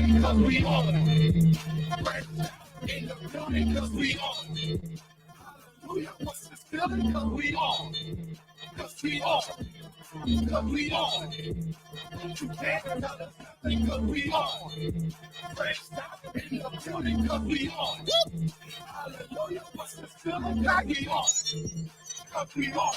building, cause we on. In the building, cause we on. Hallelujah, what's this feeling? Cause we on. Cause we on. Cause we on. You can't tell us nothing, cause we on. Fresh stop in the building, cause we on. Hallelujah, what's this feeling? Cause we on. Cause we on.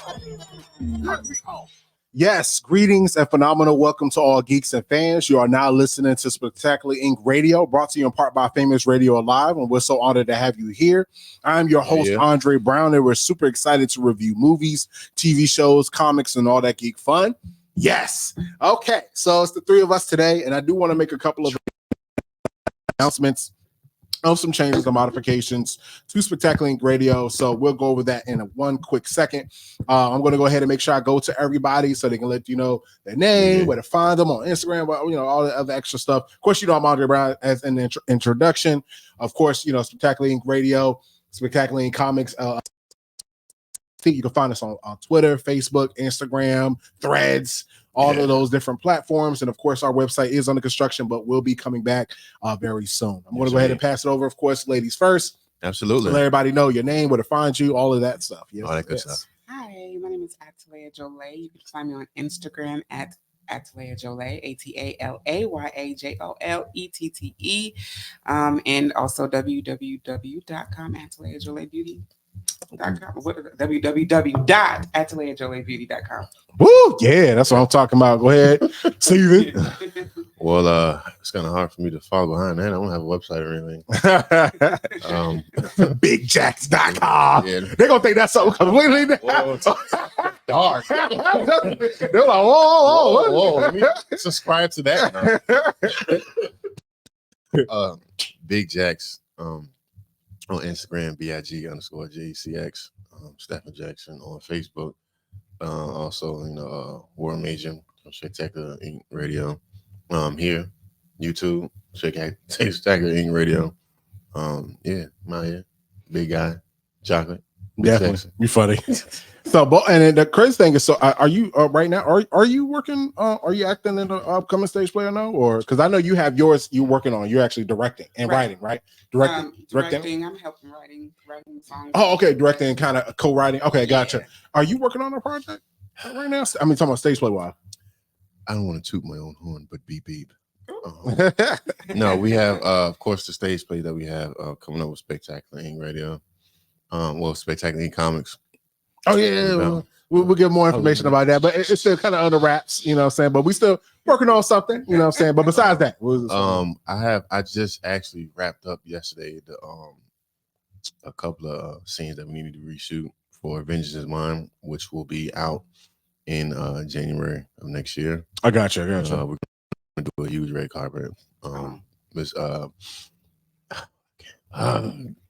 Cause we on. Yes, greetings and phenomenal welcome to all geeks and fans. You are now listening to Spectacular Inc. Radio, brought to you in part by Famous Radio Alive, and we're so honored to have you here. I'm your host, Andre Brown, and we're super excited to review movies, TV shows, comics, and all that geek fun. Yes. Okay, so it's the three of us today, and I do want to make a couple of announcements of some changes and modifications to Spectacular Inc. Radio. So we'll go over that in one quick second. I'm going to go ahead and make sure I go to everybody so they can let you know their name, where to find them on Instagram, all the other extra stuff. Of course, I'm Andre Brown as an introduction. Of course, Spectacular Inc. Radio, Spectacular Inc. Comics. You can find us on Twitter, Facebook, Instagram, Threads, all of those different platforms. And of course, our website is under construction, but we'll be coming back very soon. I'm going to go ahead and pass it over. Of course, ladies first. Absolutely. So let everybody know your name, where to find you, all of that stuff. Yes, all that good stuff. Hi, my name is Atalaya Jolie. You can find me on Instagram at Atalaya Jolie, ATALAYAJOLETTE, and also www.com, AtalayaJolieBeauty.com. www.AtalayaJolieBeauty.com. Woo! Yeah, that's what I'm talking about. Go ahead, Steven. Well, it's kind of hard for me to follow behind that. I don't have a website or anything. BigJacks.com. Yeah. They're gonna think that's something completely dark. They're like, whoa. Let me subscribe to that. Big Jacks. On Instagram, BIG_JCX, Stephen Jackson on Facebook. Also, War Major, Spectacular Inc. Radio. Here, YouTube, Spectacular Inc. Radio. I'm out here. Big guy, chocolate. Definitely. You're funny. So, and the crazy thing is, so are you right now? Are you working? Are you acting in the upcoming stage play or no? Or because I know you have yours. You're working on. You're actually directing and writing, right? Directing. I'm helping writing songs. Oh, okay. Directing and kind of co-writing. Okay, gotcha. Are you working on a project right now? I mean, talking about stage play wise. I don't want to toot my own horn, but beep beep. No, we have, of course, the stage play that we have coming up with Spectacular Inc. Radio. Spectacular Inc. Comics. Oh yeah, we'll get more information about that, but it's still kind of under wraps, you know what I'm saying? But we still working on something, you know what I'm saying? But besides that, I just actually wrapped up yesterday a couple of scenes that we needed to reshoot for Vengeance is Mine, which will be out in January of next year. I gotcha. We're gonna do a huge red carpet.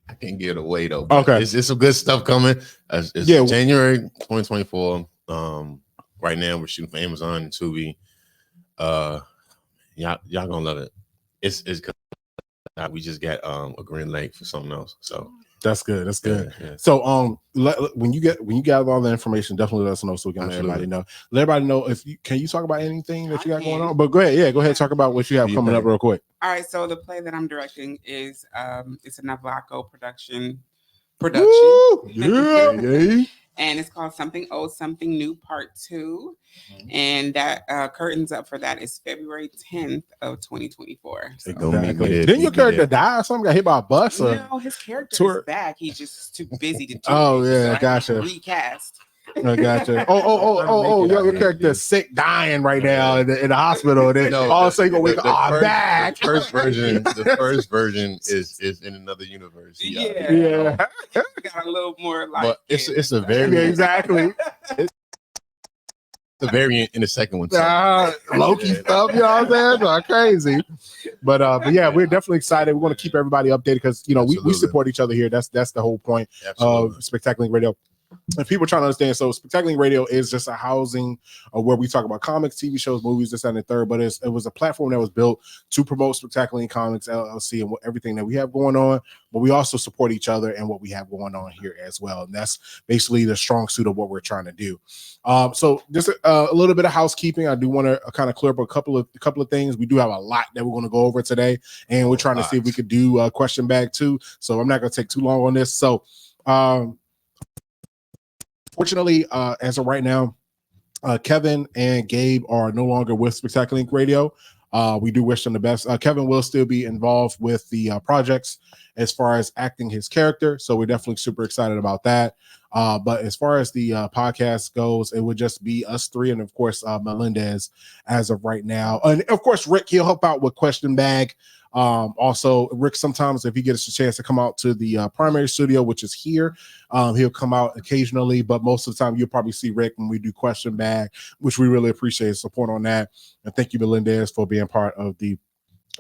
I can't give it away though. Okay, it's some good stuff coming. It's January 2024. Right now we're shooting for Amazon and Tubi. Y'all gonna love it. It's good. We just got a green light for something else. So that's good. That's good. Yeah. So when you gather all the information, definitely let us know so we can let everybody know. Let everybody know can you talk about anything that you got going on? But go ahead. Yeah, go ahead and talk about what you have coming up real quick. All right. So the play that I'm directing is it's a Navaco production. Woo! Yeah. And it's called Something Old, Something New Part 2. And that curtains up for that is February 10th of 2024. So. Didn't your character die or something? Got hit by a bus? No, his character is back. He's just too busy to do it. Yeah, gotcha. Recast. I gotcha. Your character is sick, dying right now in the hospital. Then all of a sudden, back. The first version is in another universe. Yeah. Got a little more like. But it's a variant. Exactly. It's a variant in the second one. Loki stuff, you know what I'm saying? So crazy. But yeah, we're definitely excited. We want to keep everybody updated because we support each other here. That's the whole point of Spectacular Radio. if people are trying to understand, so Spectacularcon Radio is just a housing where we talk about comics, TV shows, movies, this, and the third. But it was a platform that was built to promote Spectacularcon Comics LLC and everything that we have going on. But we also support each other and what we have going on here as well. And that's basically the strong suit of what we're trying to do. So just a little bit of housekeeping. I do want to kind of clear up a couple of things. We do have a lot that we're going to go over today, and we're trying to see if we could do a question bag too. So I'm not going to take too long on this. So fortunately, as of right now, Kevin and Gabe are no longer with Spectacularcon Radio. We do wish them the best. Kevin will still be involved with the projects as far as acting his character. So we're definitely super excited about that. But as far as the podcast goes, it would just be us three. And of course, Melendez as of right now. And of course, Rick, he'll help out with question bag. Also, Rick, sometimes if he gets a chance to come out to the primary studio, which is here, he'll come out occasionally, but most of the time you'll probably see Rick when we do question bag, which we really appreciate his support on that. And thank you, Melendez, for being part of the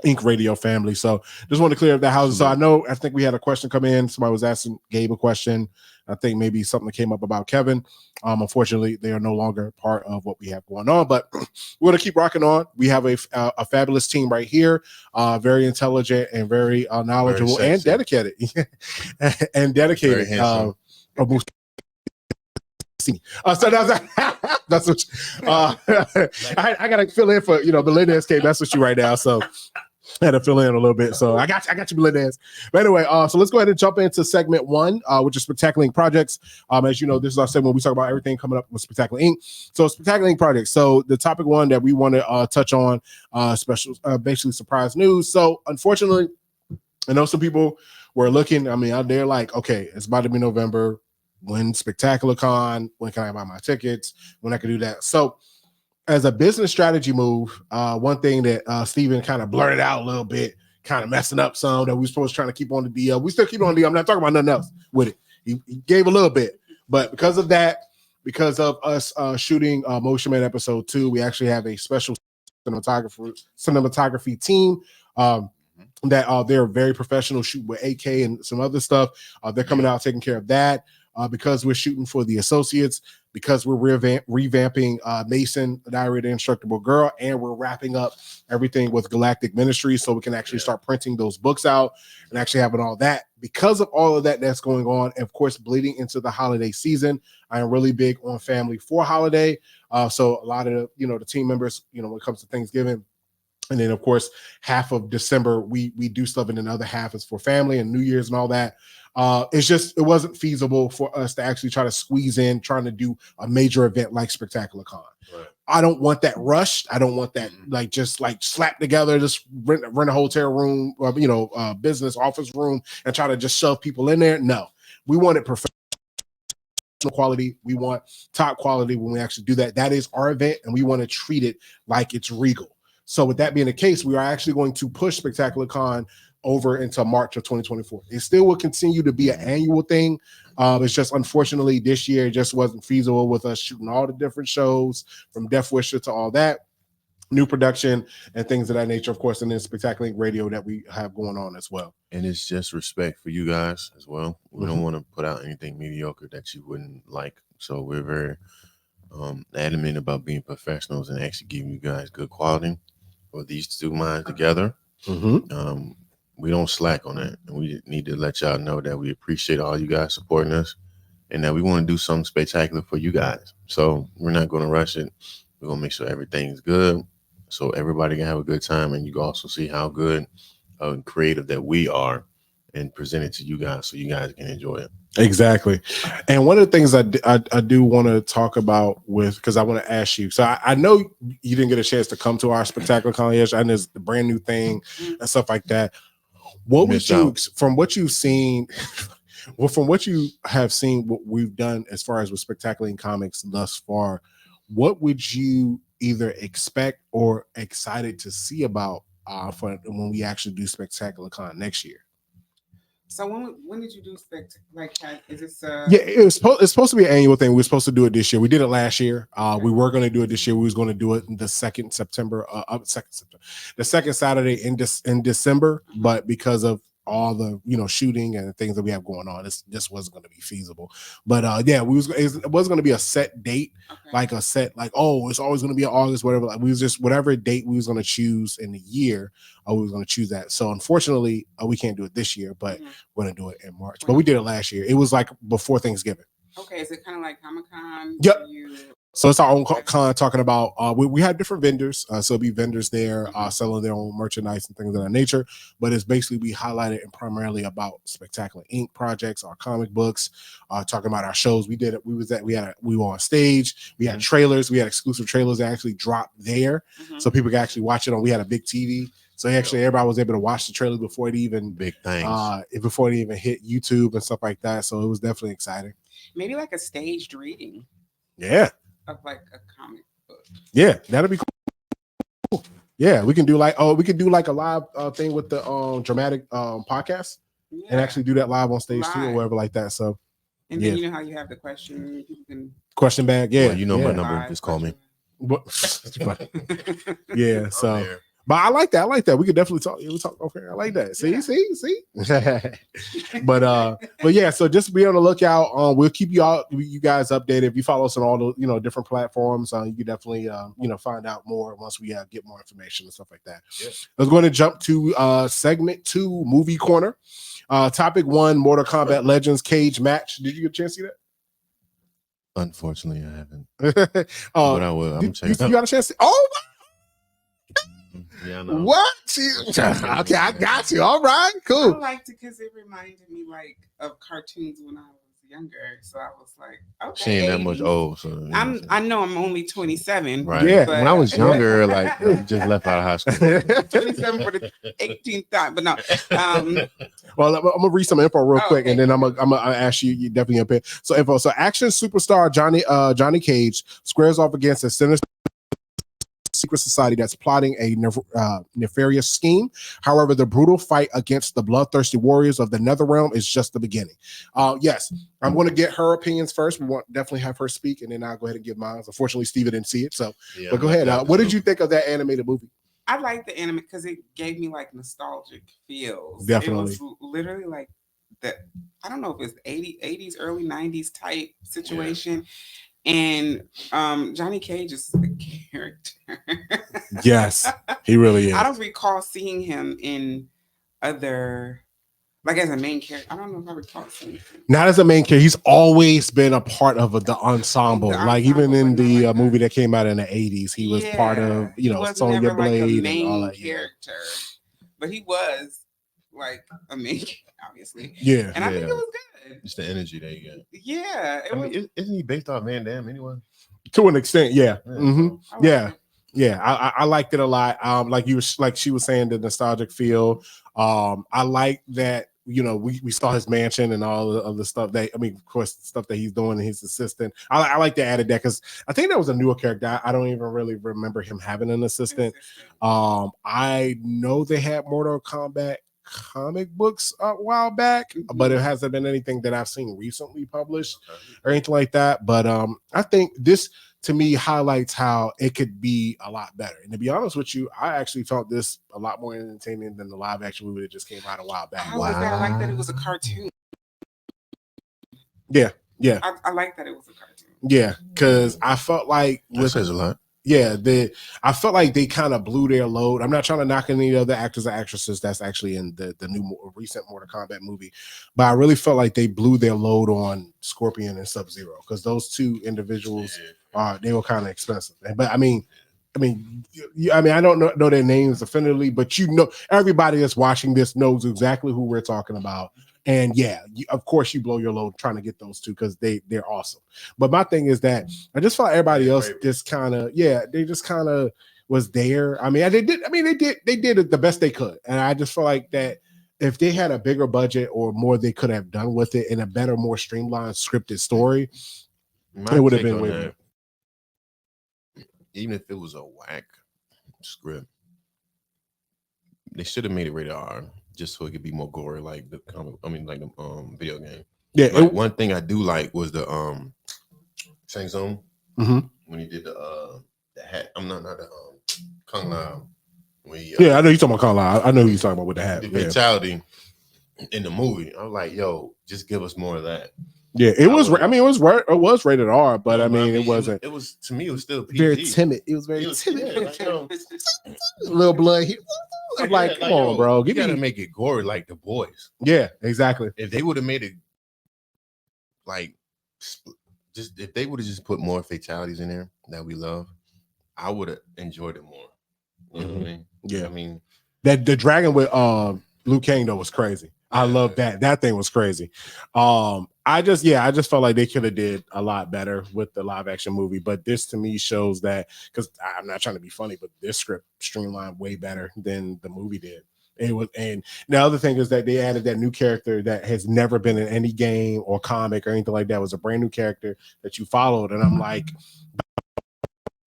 Inc. Radio family. So just want to clear up the houses. So I think we had a question come in. Somebody was asking Gabe a question. I think maybe something came up about Kevin. Unfortunately, they are no longer part of what we have going on, but we're going to keep rocking on. We have a fabulous team right here, very intelligent and very knowledgeable and dedicated. And dedicated. So that's what I gotta fill in for, Melendez came. That's what you right now. So I had to fill in a little bit. So I got you, Melendez. But anyway, so let's go ahead and jump into segment one, which is Spectacularcon Projects. As you know, this is our segment. We talk about everything coming up with Spectacular Inc. So Spectacularcon Projects. So the topic one that we want to touch on, basically surprise news. So unfortunately, I know some people were looking, out there like, okay, it's about to be November. When Spectacularcon? When can I buy my tickets? When I can do that? So as a business strategy move, one thing that Steven kind of blurted out a little bit, kind of messing up some that we supposed to trying to keep on the DL. We still keep on the DL. I'm not talking about nothing else with it. He gave a little bit, but because of that, because of us shooting Motion Man episode 2, we actually have a special cinematography team that they're very professional, shoot with AK and some other stuff. They're coming out taking care of that. Because we're shooting for the associates, because we're revamping Mason, the Diary of the Indestructible Girl, and we're wrapping up everything with Galactic Ministries so we can actually start printing those books out and actually having all that. Because of all of that that's going on, and of course, bleeding into the holiday season, I am really big on family for holiday. So a lot of the team members, when it comes to Thanksgiving, and then of course, half of December, we do stuff, and another half is for family and New Year's and all that. It wasn't feasible for us to actually try to squeeze in trying to do a major event like Spectacularcon. Right. I don't want that rushed. I don't want that just slap together, just rent a hotel room, business office room and try to just shove people in there. No, we want it professional quality. We want top quality when we actually do that. That is our event, and we want to treat it like it's regal. So with that being the case, we are actually going to push Spectacularcon over into March of 2024. It still will continue to be an annual thing. It's just unfortunately this year it just wasn't feasible with us shooting all the different shows from Death Wisher to all that new production and things of that nature, of course, and then Spectacularcon Radio that we have going on as well. And it's just respect for you guys as well. We don't want to put out anything mediocre that you wouldn't like. So we're very adamant about being professionals and actually giving you guys good quality for these two minds together. We don't slack on that. And we need to let y'all know that we appreciate all you guys supporting us and that we want to do something spectacular for you guys. So we're not going to rush it. We're going to make sure everything's good so everybody can have a good time. And you can also see how good and creative that we are and present it to you guys so you guys can enjoy it. Exactly. And one of the things I do want to talk about because I want to ask you. So I know you didn't get a chance to come to our Spectacularcon yesterday, and there's the brand new thing and stuff like that. What would you, from what you've seen, from what you have seen, what we've done as far as with Spectacularcon Comics thus far, what would you either expect or excited to see about for when we actually do Spectacularcon next year? So when did you do is this yeah, it's supposed to be an annual thing. We were supposed to do it this year. We did it last year. We were going to do it this year. We was going to do it the second Saturday in December, but because of all the shooting and things that we have going on, this wasn't going to be feasible. But it was going to be a set date, like a set, like, oh, it's always going to be in August, whatever. Like, we was just whatever date we was going to choose in the year, we was going to choose that. So unfortunately, we can't do it this year, but we're going to do it in March. But we did it last year. It was like before Thanksgiving. Okay, is it kind of like Comic-Con? Yep. So it's our own con, talking about we have different vendors, so it'll be vendors there selling their own merchandise and things of that nature. But it's basically we highlighted and primarily about Spectacular Inc. projects, our comic books, talking about our shows. We were on stage, we had trailers, we had exclusive trailers that actually dropped there, so people could actually watch it on. We had a big TV, so actually everybody was able to watch the trailer before it even big things, before it even hit YouTube and stuff like that. So it was definitely exciting. Maybe like a staged reading. Yeah. Of like a comic book. Yeah, that'd be cool. Yeah, we can do like a live thing with the dramatic podcast and actually do that live on stage too or whatever like that. So and then you know how you have the question bag. Yeah, well, my number. Just call me. Yeah, so. But I like that. We could definitely talk. We talk. Okay, I like that. See. but yeah. So just be on the lookout. We'll keep you guys updated. If you follow us on all the different platforms, you can definitely find out more once we get more information and stuff like that. Yeah. I was going to jump to segment 2, movie corner. Topic 1: Mortal Kombat Legends cage match. Did you get a chance to see that? Unfortunately, I haven't. But I will. You got a chance to? Oh. Yeah, I know. What? Okay, I got you. All right, cool. I liked it because it reminded me like of cartoons when I was younger. So I was like, okay. She ain't that much old. So I know I'm only 27. Right. Yeah. When I was younger, like just left out of high school. 27 for the 18th time, but no. Well, I'm gonna read some info real quick, and then I'm gonna ask you. You definitely up here. So info. So action superstar Johnny Cage squares off against a sinister secret society that's plotting a nefarious scheme. However, the brutal fight against the bloodthirsty warriors of the Netherrealm is just the beginning. Yes, I'm going to get her opinions first. We want definitely have her speak, and then I'll go ahead and give mine. Unfortunately, Steven didn't see it, so but go ahead. What did you think of that animated movie? I like the anime because it gave me like nostalgic feels. Definitely, it was literally like that. I don't know if it's 80s, early 90s type situation. Yeah. And Johnny Cage is the character. Yes, he really is. I don't recall seeing him in other, like as a main character. I don't know if I recall seeing him. Not as a main character. He's always been a part of the ensemble. Like even in the movie that came out in the 80s, he was part of, Sonya Blade like and all that. Character, but he was like a main character, obviously. Yeah, and I think it was good. It's the energy that you get. Yeah. Isn't he based off Van Damme anyway? To an extent, yeah. Yeah. Yeah. I liked it a lot. Like she was saying, the nostalgic feel. I like that, we saw his mansion and all the other stuff of course, stuff that he's doing and his assistant. I like to add that because I think that was a newer character. I don't even really remember him having an assistant. I know they had Mortal Kombat comic books a while back, but it hasn't been anything that I've seen recently published or anything like that. But I think this to me highlights how it could be a lot better. And to be honest with you, I actually felt this a lot more entertaining than the live action movie that just came out a while back. I like that it was a cartoon. Yeah. I like that it was a cartoon. Yeah, because I felt like that says a lot. Yeah, I felt like they kind of blew their load. I'm not trying to knock any other actors or actresses that's actually in the new recent Mortal Kombat movie, but I really felt like they blew their load on Scorpion and Sub-Zero because those two individuals they were kind of expensive. But I mean, I don't know their names definitively, but everybody that's watching this knows exactly who we're talking about. And yeah, of course you blow your load trying to get those two because they're awesome. But my thing is that I just felt everybody else just kind of they just kind of was there. They did it the best they could, and I just feel like that if they had a bigger budget or more, they could have done with it in a better, more streamlined, scripted story. It would have been way better. Even if it was a whack script, they should have made it rated R. Just so it could be more gory, like the comic. The video game. Yeah. One thing I do like was the Shang Tsung when he did the hat. I'm not the Kung Lao. I know you're talking about Kung Lao. I know who you're talking about with the hat. The fatality. in the movie. I was like, yo, just give us more of that. Yeah, it was. I mean, it was rated R, but I mean, it wasn't. It was to me. It was still PG. Very timid. It was very timid. Yeah, like, yo, little blood here. I'm like, come on, bro. You gotta make it gory like The Boys. Yeah, exactly. If they would have made it like just if they would have just put more fatalities in there that we love, I would have enjoyed it more. You know what I mean? Yeah. I mean that the dragon with Liu Kang though was crazy. I love that. That thing was crazy. I just felt like they could have did a lot better with the live action movie. But this to me shows that, because I'm not trying to be funny, but this script streamlined way better than the movie did. It was, and the other thing is that they added that new character that has never been in any game or comic or anything like that. It was a brand new character that you followed, and I'm like,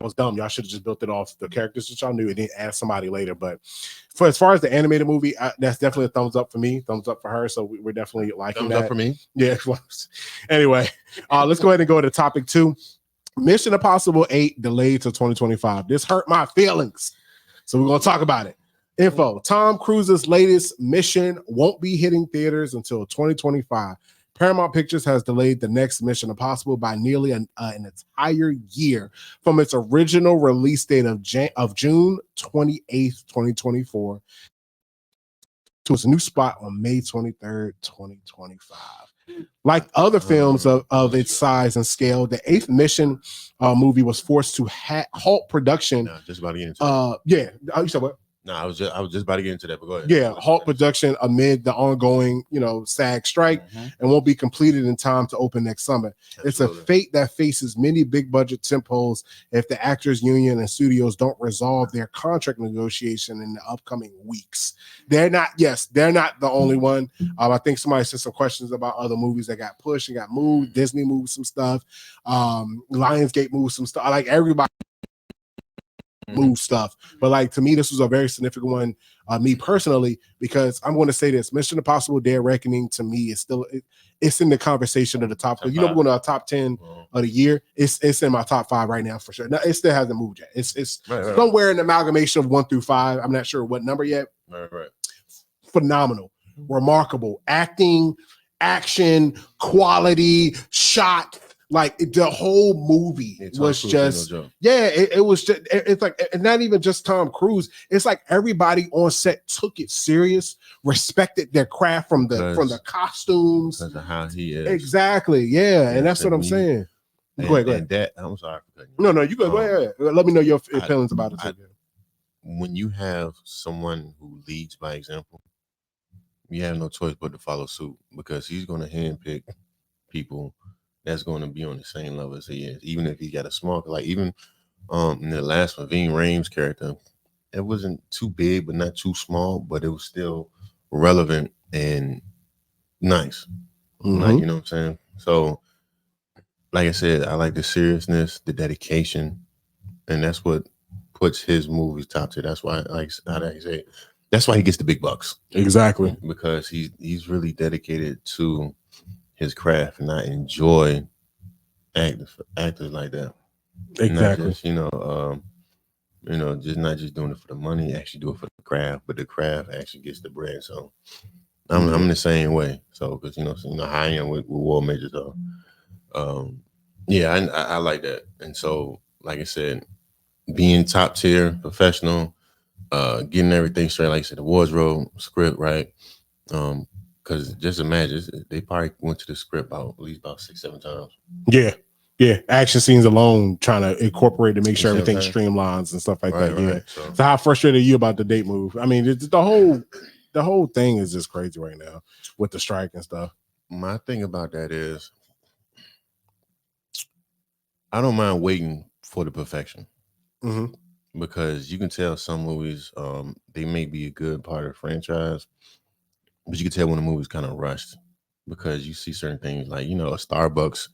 was dumb. Y'all should have just built it off the characters that y'all knew and then add somebody later. But for as far as the animated movie, that's definitely a thumbs up for me, thumbs up for her. So we're definitely liking thumbs that. Up for me. Yeah. Anyway, let's go ahead and go to topic 2. Mission Impossible 8 delayed to 2025. This hurt my feelings, so we're gonna talk about it. Info: Tom Cruise's latest mission won't be hitting theaters until 2025. Paramount Pictures has delayed the next Mission Impossible by nearly an entire year from its original release date of June 28th, 2024 to its new spot on May 23rd, 2025. Like other films of its size and scale, the 8th Mission movie was forced to halt production. No, just about to get into that. You said what? No, I was just about to get into that, but go ahead. Yeah, halt production amid the ongoing, SAG strike, and won't be completed in time to open next summer. Absolutely. It's a fate that faces many big budget tentpoles if the actors union and studios don't resolve their contract negotiation in the upcoming weeks. They're not the only one. I think somebody said some questions about other movies that got pushed and got moved. Disney moved some stuff. Lionsgate moved some stuff. Like everybody move stuff, but like to me this was a very significant one, me personally, because I'm going to say this: Mission Impossible Dead Reckoning to me is still it's in the conversation of the top. We're going to our top 10 of the year. It's in my top 5 right now for sure. Now, it still hasn't moved yet. It's right. Somewhere in the amalgamation of 1 through 5. I'm not sure what number yet. Right. Phenomenal, remarkable acting, action, quality, shot. Like the whole movie was just, it was just, it's like, and not even just Tom Cruise. It's like everybody on set took it serious, respected their craft from the costumes, because of how he is. Exactly, yeah, and that's what I'm saying. Go ahead. I'm sorry for cutting you. No, you go ahead. Let me know your feelings about it. When you have someone who leads by example, you have no choice but to follow suit, because he's going to handpick people that's going to be on the same level as he is, even if he got a small, like even in the last one, Ving Rhames' character, it wasn't too big but not too small, but it was still relevant and nice. Like, you know what I'm saying? So like I said, I like the seriousness, the dedication, and that's what puts his movies top tier. That's why, like I say, that's why he gets the big bucks. Exactly, because he's really dedicated to his craft, and I enjoy actors like that. Exactly. Not just, just not just doing it for the money, actually do it for the craft, but the craft actually gets the bread. So I'm the same way. So because how I am with War Major. So I like that. And so like I said, being top tier, professional, getting everything straight, like I said, the wardrobe, script, right? Because just imagine, they probably went to the script at least about 6-7 times. Yeah. Action scenes alone, trying to incorporate to make sure everything streamlines and stuff like that. Yeah. Right. So how frustrated are you about the date move? I mean, the whole thing is just crazy right now with the strike and stuff. My thing about that is, I don't mind waiting for the perfection. Because you can tell some movies, they may be a good part of the franchise, but you can tell when the movie's kind of rushed, because you see certain things like, a Starbucks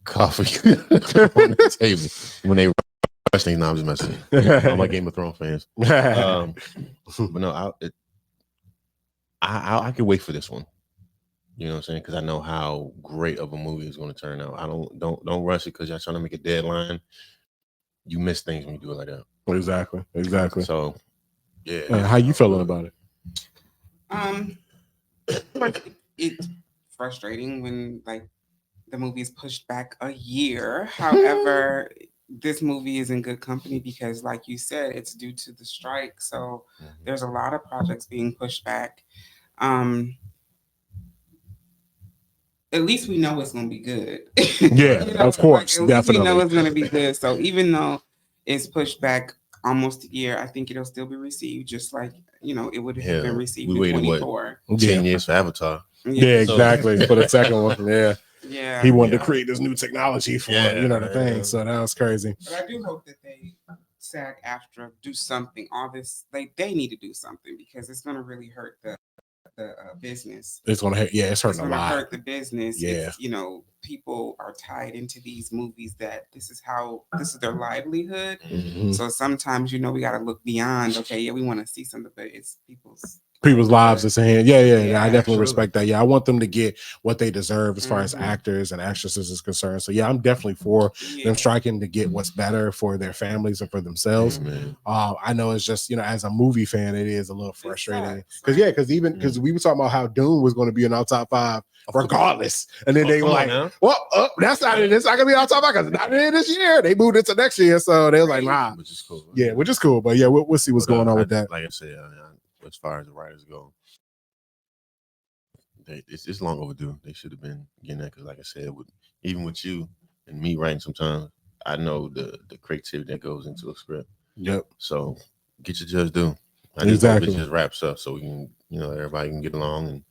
coffee on the table when they rush things. No, I'm just messing with you. I'm like Game of Thrones fans. But no, I can wait for this one. You know what I'm saying? Because I know how great of a movie is going to turn out. I don't rush it because y'all trying to make a deadline. You miss things when you do it like that. Exactly. So, yeah. How you feeling about it? It's frustrating when like the movie is pushed back a year. However, this movie is in good company because, like you said, it's due to the strike. So there's a lot of projects being pushed back. At least we know it's going to be good. Yeah, of course, like, definitely. We know it's going to be good. So even though it's pushed back almost a year, I think it'll still be received just like it would have been received in 24. 10 years for Avatar. Yeah, exactly. For the second one, yeah. He wanted to create this new technology for the thing. So that was crazy. But I do hope that they SAG-AFTRA do something. All this, they need to do something because it's going to really hurt the business. It's gonna hurt. Yeah, it's hurting a lot. Hurt the business. Yeah, people are tied into these movies that this is their livelihood. Mm-hmm. So sometimes we got to look beyond. Okay, yeah, we want to see something, but it's people's lives is in hand. Yeah, I definitely respect that. Yeah, I want them to get what they deserve as far as actors and actresses is concerned. So yeah, I'm definitely for them striking to get what's better for their families and for themselves. I know it's just as a movie fan, it is a little frustrating because because we were talking about how Dune was going to be in our top 5 regardless, and then they were like, "Well, that's not it. It's not gonna be our top 5 because it's not in this year. They moved it to next year." So they was like, "Nah," which is cool. Yeah, which is cool. But yeah, we'll see what's going on with that. Like I said, as far as the writers go, it's long overdue. They should have been getting that because, like I said, even with you and me writing, sometimes I know the creativity that goes into a script. Yep. So get your just due. I just hope it just wraps up so we can, everybody can get along and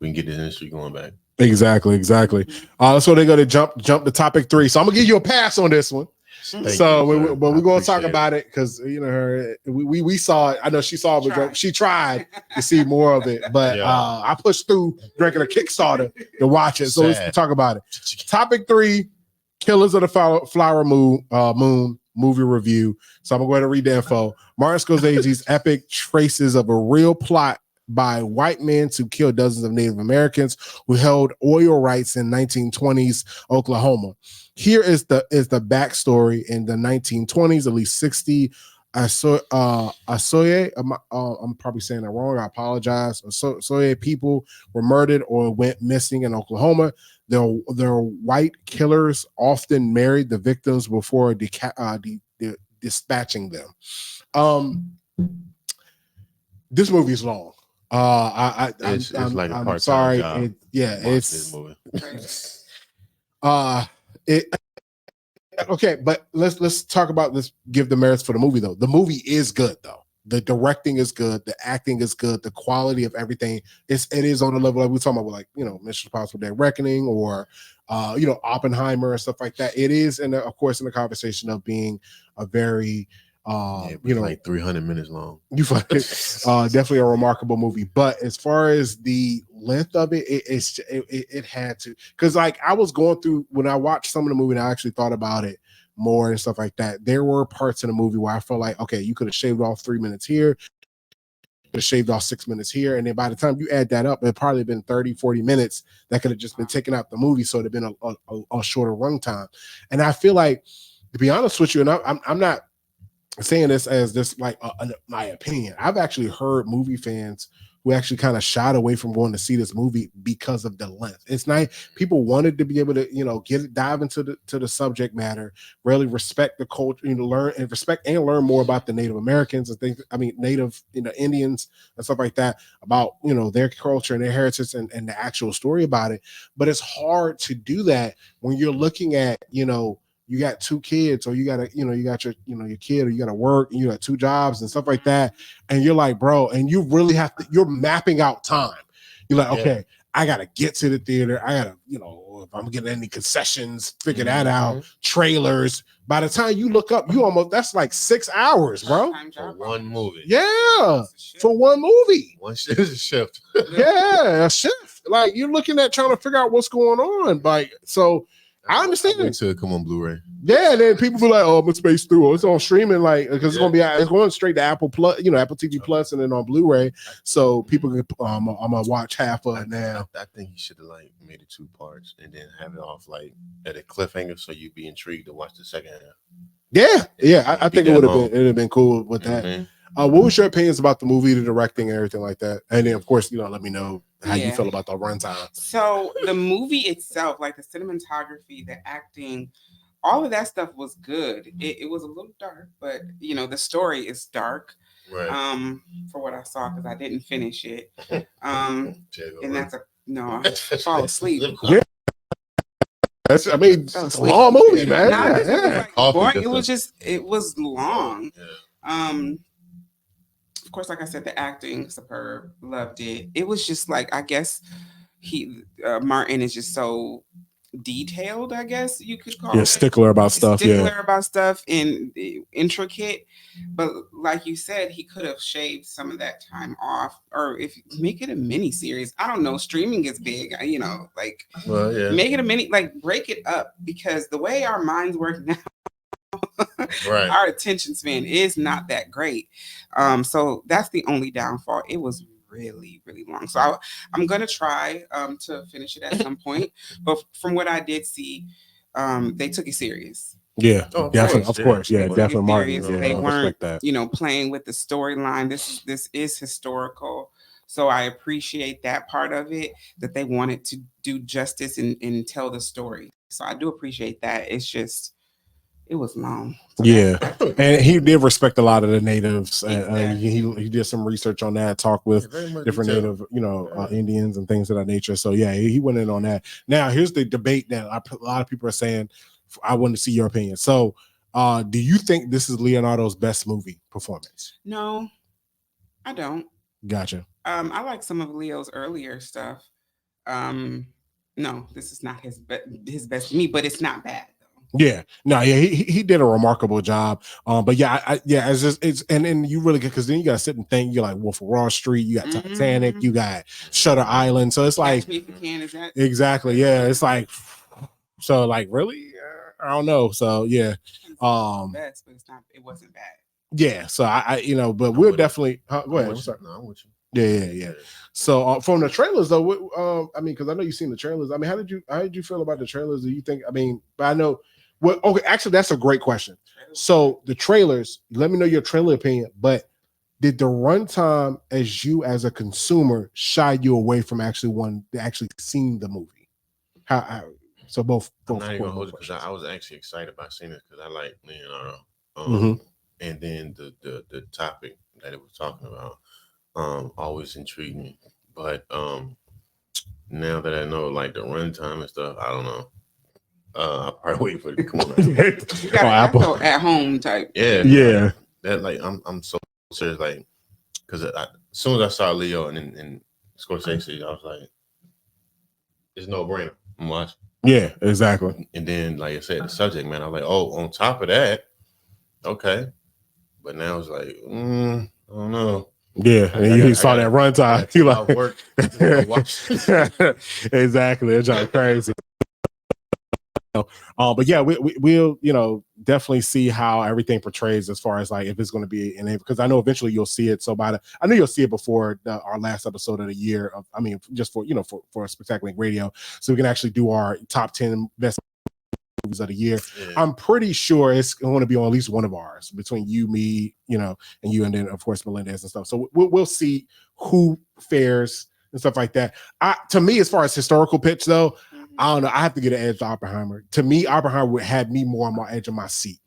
we can get this industry going back. Exactly. So they're gonna jump to topic 3. So I'm gonna give you a pass on this one. But we're going to talk about it because we saw it. I know she saw it, but she tried to see more of it. But I pushed through drinking a Kickstarter to watch it. So let's talk about it. Topic 3: Killers of the Flower Moon movie review. So I'm gonna go ahead and read the info. Martin Scorsese's epic traces of a real plot by white men to kill dozens of Native Americans who held oil rights in 1920s Oklahoma. Here is the backstory. In the 1920s, at least 60 Asoye, I'm probably saying that wrong. I apologize. Asoye people were murdered or went missing in Oklahoma. Their white killers often married the victims before dispatching them. This movie is long. I'm sorry. Okay, but let's talk about this. Give the merits for the movie though. The movie is good though. The directing is good. The acting is good. The quality of everything it is on the level like we're talking about, like Mission Impossible: Dead Reckoning or Oppenheimer and stuff like that. It is, and of course, in the conversation of being a very like 300 minutes long. Definitely a remarkable movie. But as far as the length of it, it had to, because like I was going through when I watched some of the movie and I actually thought about it more and stuff like that. There were parts in the movie where I felt like, okay, you could have shaved off 3 minutes here, could have shaved off 6 minutes here, and then by the time you add that up, it probably been 30-40 minutes that could have just been taken out the movie, so it'd have been a shorter runtime. And I feel like, to be honest with you, and I'm not saying this as this like my opinion. I've actually heard movie fans who actually kind of shied away from going to see this movie because of the length. It's not, people wanted to be able to dive into the subject matter, really respect the culture, learn and learn more about the Native Americans and things. I mean, Native Indians and stuff like that, about their culture and their heritage and the actual story about it. But it's hard to do that when you're looking at you got 2 kids, or you got your kid, or you got to work, and you got 2 jobs and stuff like that. And you're like, bro, and you really have to, you're mapping out time. You're like, okay, I got to get to the theater. I got to, if I'm getting any concessions, figure that out, trailers. By the time you look up, that's like 6 hours, bro. For one movie. Yeah. For one movie. One shift is a shift. Yeah, a shift. Like you're looking at trying to figure out what's going on. Like, so I understand. Wait till it come on Blu-ray. Yeah, and then people be like, "Oh, I'm gonna space through." Or it's on streaming, like because it's going straight to Apple Plus, Apple TV Plus, and then on Blu-ray, so people can. I'm gonna watch half of it now. I think you should have made it 2 parts and then have it off at a cliffhanger, so you'd be intrigued to watch the second half. Yeah, I think it would have been cool with that. What was your opinions about the movie, the directing, and everything like that? And then, of course, let me know how you feel about the runtime. So the movie itself, like the cinematography, the acting, all of that stuff was good. It was a little dark, but the story is dark. Right. For what I saw, because I didn't finish it. And that's I fall asleep. Yeah. It's a long movie, man. It was long. Of course, like I said, the acting superb, loved it. It was just like, I guess Martin is just so detailed, I guess you could call it. Stickler about stuff and intricate. But like you said, he could have shaved some of that time off, or if make it a mini series. I don't know. Streaming is big, make it a mini, break it up, because the way our minds work now, right, our attention span is not that great. So that's the only downfall. It was really, really long. So I'm gonna try to finish it at some point. But from what I did see, they took it serious. Yeah, definitely, of course. Yeah, definitely, Martin. Yeah, they weren't, playing with the storyline. This is historical. So I appreciate that part of it, that they wanted to do justice and tell the story. So I do appreciate that. It's just, it was long. So and he did respect a lot of the natives. He did some research on that, talked with different native, Indians and things of that nature. So he went in on that. Now here's the debate that a lot of people are saying. I want to see your opinion. So, do you think this is Leonardo's best movie performance? No, I don't. Gotcha. I like some of Leo's earlier stuff. No, this is not his best to me, but it's not bad. Yeah, no, he did a remarkable job. But it's and you really get, because then you gotta sit and think. You're like Wolf of Wall Street, you got Titanic, you got Shutter Island. So it's like, exactly, yeah. It's like, so like, really, I don't know. So yeah, best, but it wasn't bad. Yeah, so I but we'll definitely go ahead. No, I'm with you. Yeah. So from the trailers though, because I know you've seen the trailers. I mean, how did you feel about the trailers? Do you think? But I know. Well, okay, actually, that's a great question. So the trailers, let me know your trailer opinion. But did the runtime, as a consumer, shy you away from actually seeing the movie? So both. I'm not even gonna hold it, because I was actually excited about seeing it, because I like Leonardo. And then the topic that it was talking about always intrigued me. But now that I know like the runtime and stuff, I don't know. I'll probably wait for it to come on. You got Apple at home type. Yeah. That I'm so serious, like, because as soon as I saw Leo and Scorsese, I was like, it's no brainer. I'm watching. Yeah, exactly. And then, like I said, the subject, man, I was like, oh, on top of that, okay. But now it's like, I don't know. Yeah, and you saw that runtime. You like work. Exactly. It's just crazy. But yeah, we'll definitely see how everything portrays, as far as like if it's going to be because I know eventually you'll see it. So I know you'll see it before our last episode of the year. Just for Spectacular Radio, so we can actually do our top 10 best movies of the year. Yeah. I'm pretty sure it's going to be on at least one of ours, between you, me, and you, and then of course Melendez and stuff. So we'll see who fares and stuff like that. To me, as far as historical pitch though, I don't know. I have to get an edge to Oppenheimer. To me, Oppenheimer had me more on my edge of my seat.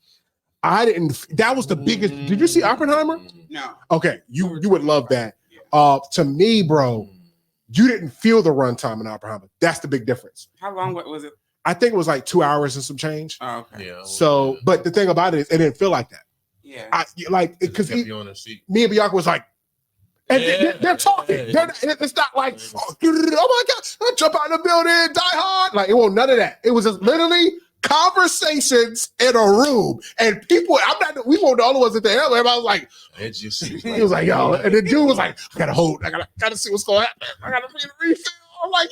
That was the biggest. Did you see Oppenheimer? No. Okay, you would love that. To me, bro, you didn't feel the runtime in Oppenheimer. That's the big difference. How long was it? I think it was like 2 hours and some change. Oh, okay. Yeah. So, but the thing about it is, it didn't feel like that. Yeah. Because me and Bianca was like, and they're talking. It's not like, oh my God, I jump out of the building, die hard. Like, it wasn't none of that. It was just literally conversations in a room, and people. We weren't the only ones at the airline. Everybody was like, he was like, yo, and the dude was like, I gotta see what's going on. I gotta read the refill. I'm like,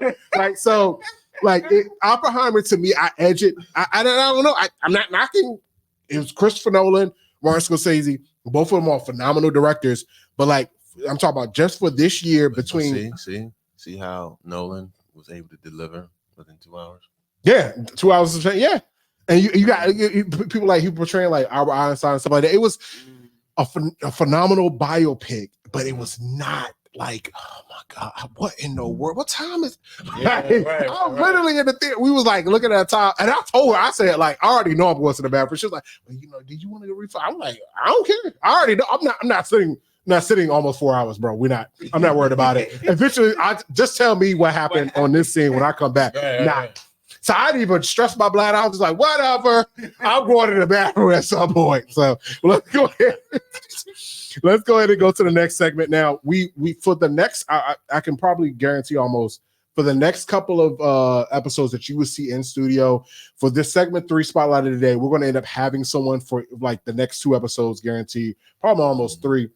yeah, like so. Like Oppenheimer, to me, I edge it. I don't know. I'm not knocking. It was Christopher Nolan, Martin Scorsese. Both of them are phenomenal directors. But like, I'm talking about just for this year between. See how Nolan was able to deliver within 2 hours. Yeah, 2 hours of change. Yeah, and you got people like he portraying like Albert Einstein and stuff like that. It was a phenomenal biopic, but it was not like, oh my God, what in the world? What time is I'm literally in the theater. We was like looking at the time, and I told her, I said, like, I already know I'm going to the bathroom. She was like, well, did you want to go refund? I'm like, I don't care. I already know. I'm not sitting almost 4 hours, bro. I'm not worried about it. Eventually, just tell me what happened on this scene when I come back. So I didn't even stress my bladder. I was just like, whatever. I'm going to the bathroom at some point. So let's go ahead. Let's go ahead and go to the next segment. Now, we for the next, I can probably guarantee almost for the next couple of episodes that you will see in studio for this segment 3 spotlight of the day, we're going to end up having someone for like the next 2 episodes, guaranteed, probably almost 3.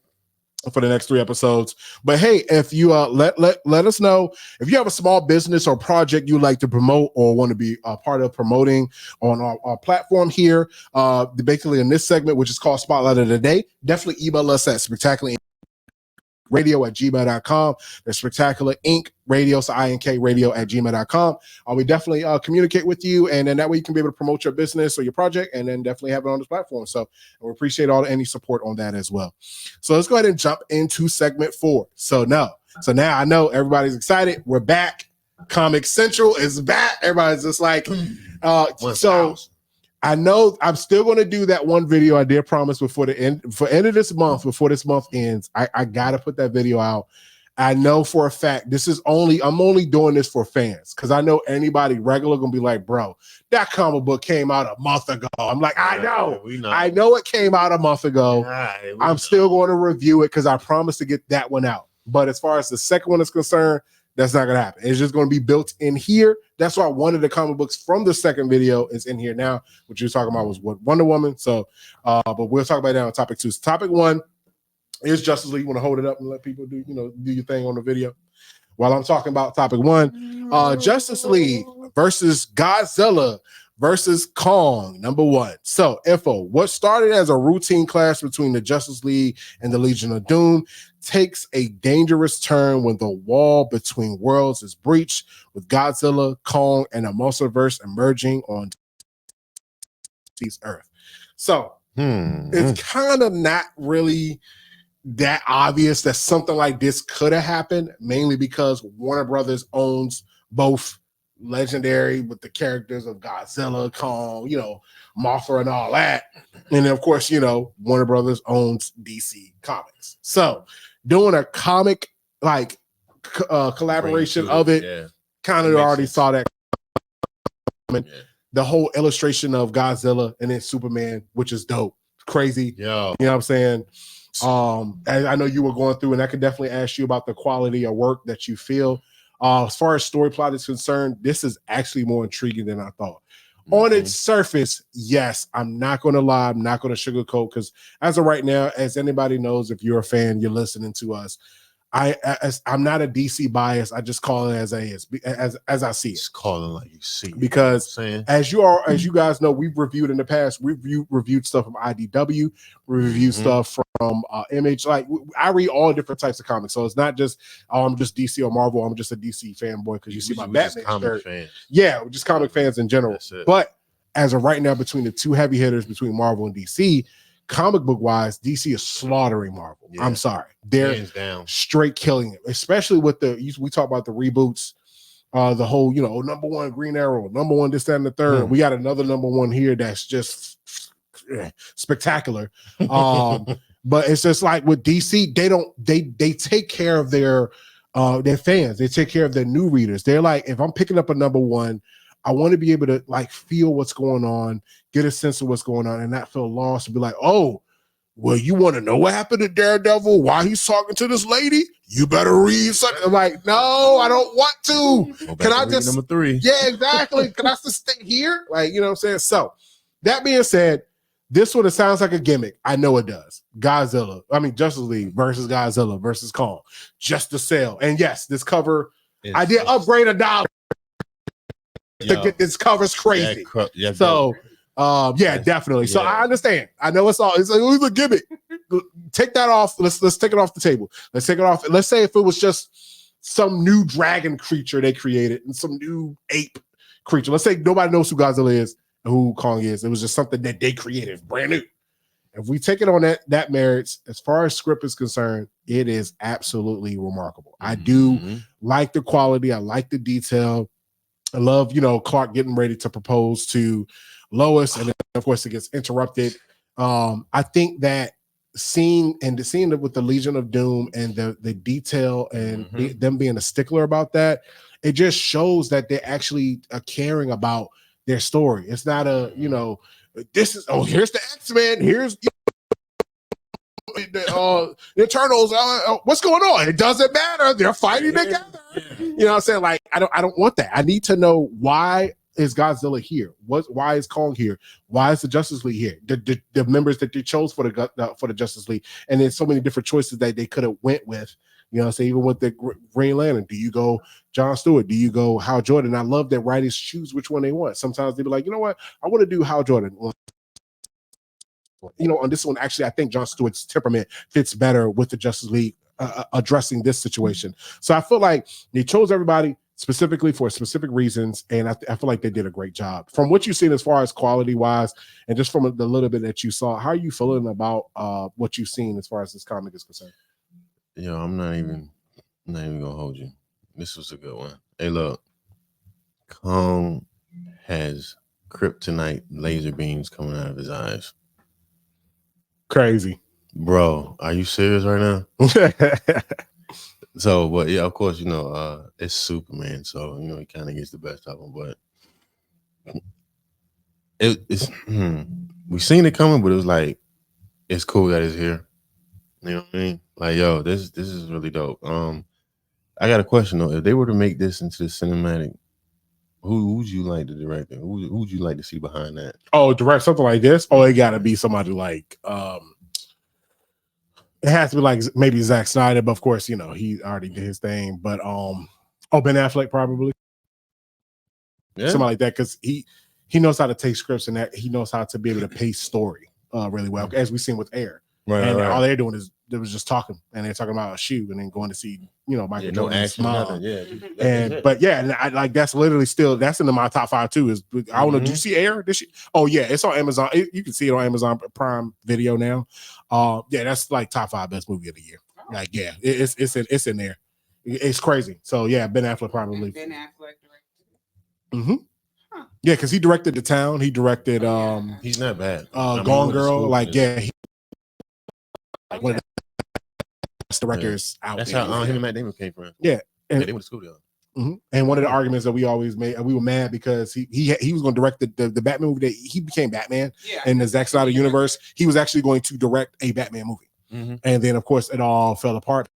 For the next 3 episodes. But hey, if you let us know if you have a small business or project you'd like to promote or want to be a part of promoting on our platform here, basically in this segment, which is called Spotlight of the Day, definitely email us at spectacularradio@gmail.com. There's Spectacular Inc. Radio, so INK radio@gmail.com. We definitely communicate with you, and then that way you can be able to promote your business or your project, and then definitely have it on this platform. So we appreciate any support on that as well. So let's go ahead and jump into segment 4. So now I know everybody's excited. We're back. Comic Central is back. Everybody's just like, so. I know I'm still going to do that one video I did promise before the end of this month, before this month ends. I got to put that video out. I know for a fact I'm only doing this for fans, because I know anybody regular going to be like, bro, that comic book came out a month ago. I'm like, I know it came out a month ago. I'm still going to review it because I promised to get that one out. But as far as the second one is concerned, that's not going to happen. It's just going to be built in here. That's why one of the comic books from the second video is in here now. What you were talking about was Wonder Woman. So, but we'll talk about that on topic 2. So topic 1 is Justice League. You want to hold it up and let people do your thing on the video while I'm talking about topic 1. Justice League versus Godzilla versus Kong, number 1. So, info. What started as a routine clash between the Justice League and the Legion of Doom takes a dangerous turn when the wall between worlds is breached, with Godzilla, Kong, and a monsterverse emerging on this Earth. So, it's kind of not really that obvious that something like this could have happened, mainly because Warner Brothers owns both Legendary with the characters of Godzilla, Kong, Mothra and all that. And then, of course, Warner Brothers owns DC Comics. So doing a comic like collaboration of it, kind of already saw that. The whole illustration of Godzilla and then Superman, which is dope. Crazy. You know what I'm saying? I know you were going through, and I could definitely ask you about the quality of work that you feel. As far as story plot is concerned, this is actually more intriguing than I thought. On its surface, yes, I'm not going to lie. I'm not going to sugarcoat, because as of right now, as anybody knows, if you're a fan, you're listening to us, I'm not a DC bias. I just call it as I see it. Just call it like you see it. Because as you guys know, we've reviewed in the past. We've reviewed stuff from IDW. We reviewed stuff from Image. Like, I read all different types of comics. So it's not just, I'm just DC or Marvel. I'm just a DC fanboy because you see my Batman shirt. Fans. Yeah, we're just comic fans in general. But as of right now, between the two heavy hitters between Marvel and DC, comic book wise, DC is slaughtering Marvel. I'm sorry, they're straight killing it, especially with we talk about the reboots, the whole number 1 Green Arrow, number 1 this, that, and the third. We got another number 1 here that's just spectacular. But it's just like with DC, they take care of their fans. They take care of their new readers. They're like, if I'm picking up a number 1, I want to be able to like feel what's going on, get a sense of what's going on, and not feel lost and be like, oh, well, you want to know what happened to Daredevil? Why he's talking to this lady? You better read something. I'm like, no, I don't want to. Can I just number 3? Yeah, exactly. Can I just stay here? Like, you know what I'm saying? So that being said, this one, it sounds like a gimmick. I know it does. Justice League versus Godzilla versus Kong. Just to sell. And yes, this cover, I did upgrade $1 to get this cover's crazy. Definitely. So I understand. I know it's a gimmick. Take that off. Let's take it off the table. Let's take it off. Let's say if it was just some new dragon creature they created and some new ape creature. Let's say nobody knows who Godzilla is and who Kong is. It was just something that they created, brand new. If we take it on that merits, as far as script is concerned, it is absolutely remarkable. I do like the quality. I like the detail. I love, Clark getting ready to propose to Lois, and then of course it gets interrupted. I think that seeing it with the Legion of Doom and the detail and them being a stickler about that, it just shows that they actually are caring about their story. It's not this is here's the X-Men, here's the Eternals. What's going on? It doesn't matter. They're fighting together. You know what I'm saying? Like, I don't want that. I need to know, why is Godzilla here? Why is Kong here? Why is the Justice League here? The members that they chose for the Justice League, and there's so many different choices that they could have went with. You know what I'm saying? Even with the Green Lantern, do you go John Stewart? Do you go Hal Jordan? I love that writers choose which one they want. Sometimes they be like, you know what? I want to do Hal Jordan. Well, on this one, actually, I think John Stewart's temperament fits better with the Justice League addressing this situation. So I feel like they chose everybody specifically for specific reasons, and I feel like they did a great job. From what you've seen as far as quality-wise, and just from the little bit that you saw, how are you feeling about what you've seen as far as this comic is concerned? I'm not even gonna hold you. This was a good one. Hey, look, Kong has kryptonite laser beams coming out of his eyes. Crazy, bro. Are you serious right now? So, but yeah, of course, it's Superman, so he kind of gets the best of him. But it's we seen it coming, but it was like, it's cool that it's here. You know what I mean? Like, yo, this is really dope. I got a question though. If they were to make this into the cinematic, who would you like to direct it? Who would you like to see behind that? Oh, direct something like this? Oh, it gotta be somebody like it has to be like maybe Zack Snyder, but of course, he already did his thing. But Ben Affleck probably. Yeah. Something like that, because he knows how to take scripts, and that he knows how to be able to pace story really well, as we've seen with Air. Right. All they're doing is they was just talking, and they're talking about a shoe, and then going to see Michael Jordan smile. And I like that's literally still that's into my top 5 too. Is I don't know. Do you see Air? Oh yeah, it's on Amazon. You can see it on Amazon Prime Video now. That's like top 5 best movie of the year. Like it's in there. It's crazy. So yeah, Ben Affleck probably. Ben Affleck directed. Mm-hmm. Huh. Yeah, because he directed The Town. He directed. He's not bad. Gone Girl. One of the best directors out there. That's how him and Matt Damon came from. Yeah, and they went to school together. Mm-hmm. And one of the arguments that we always made, we were mad because he was going to direct the Batman movie that he became Batman in the Zack Snyder universe. He was actually going to direct a Batman movie, and then of course it all fell apart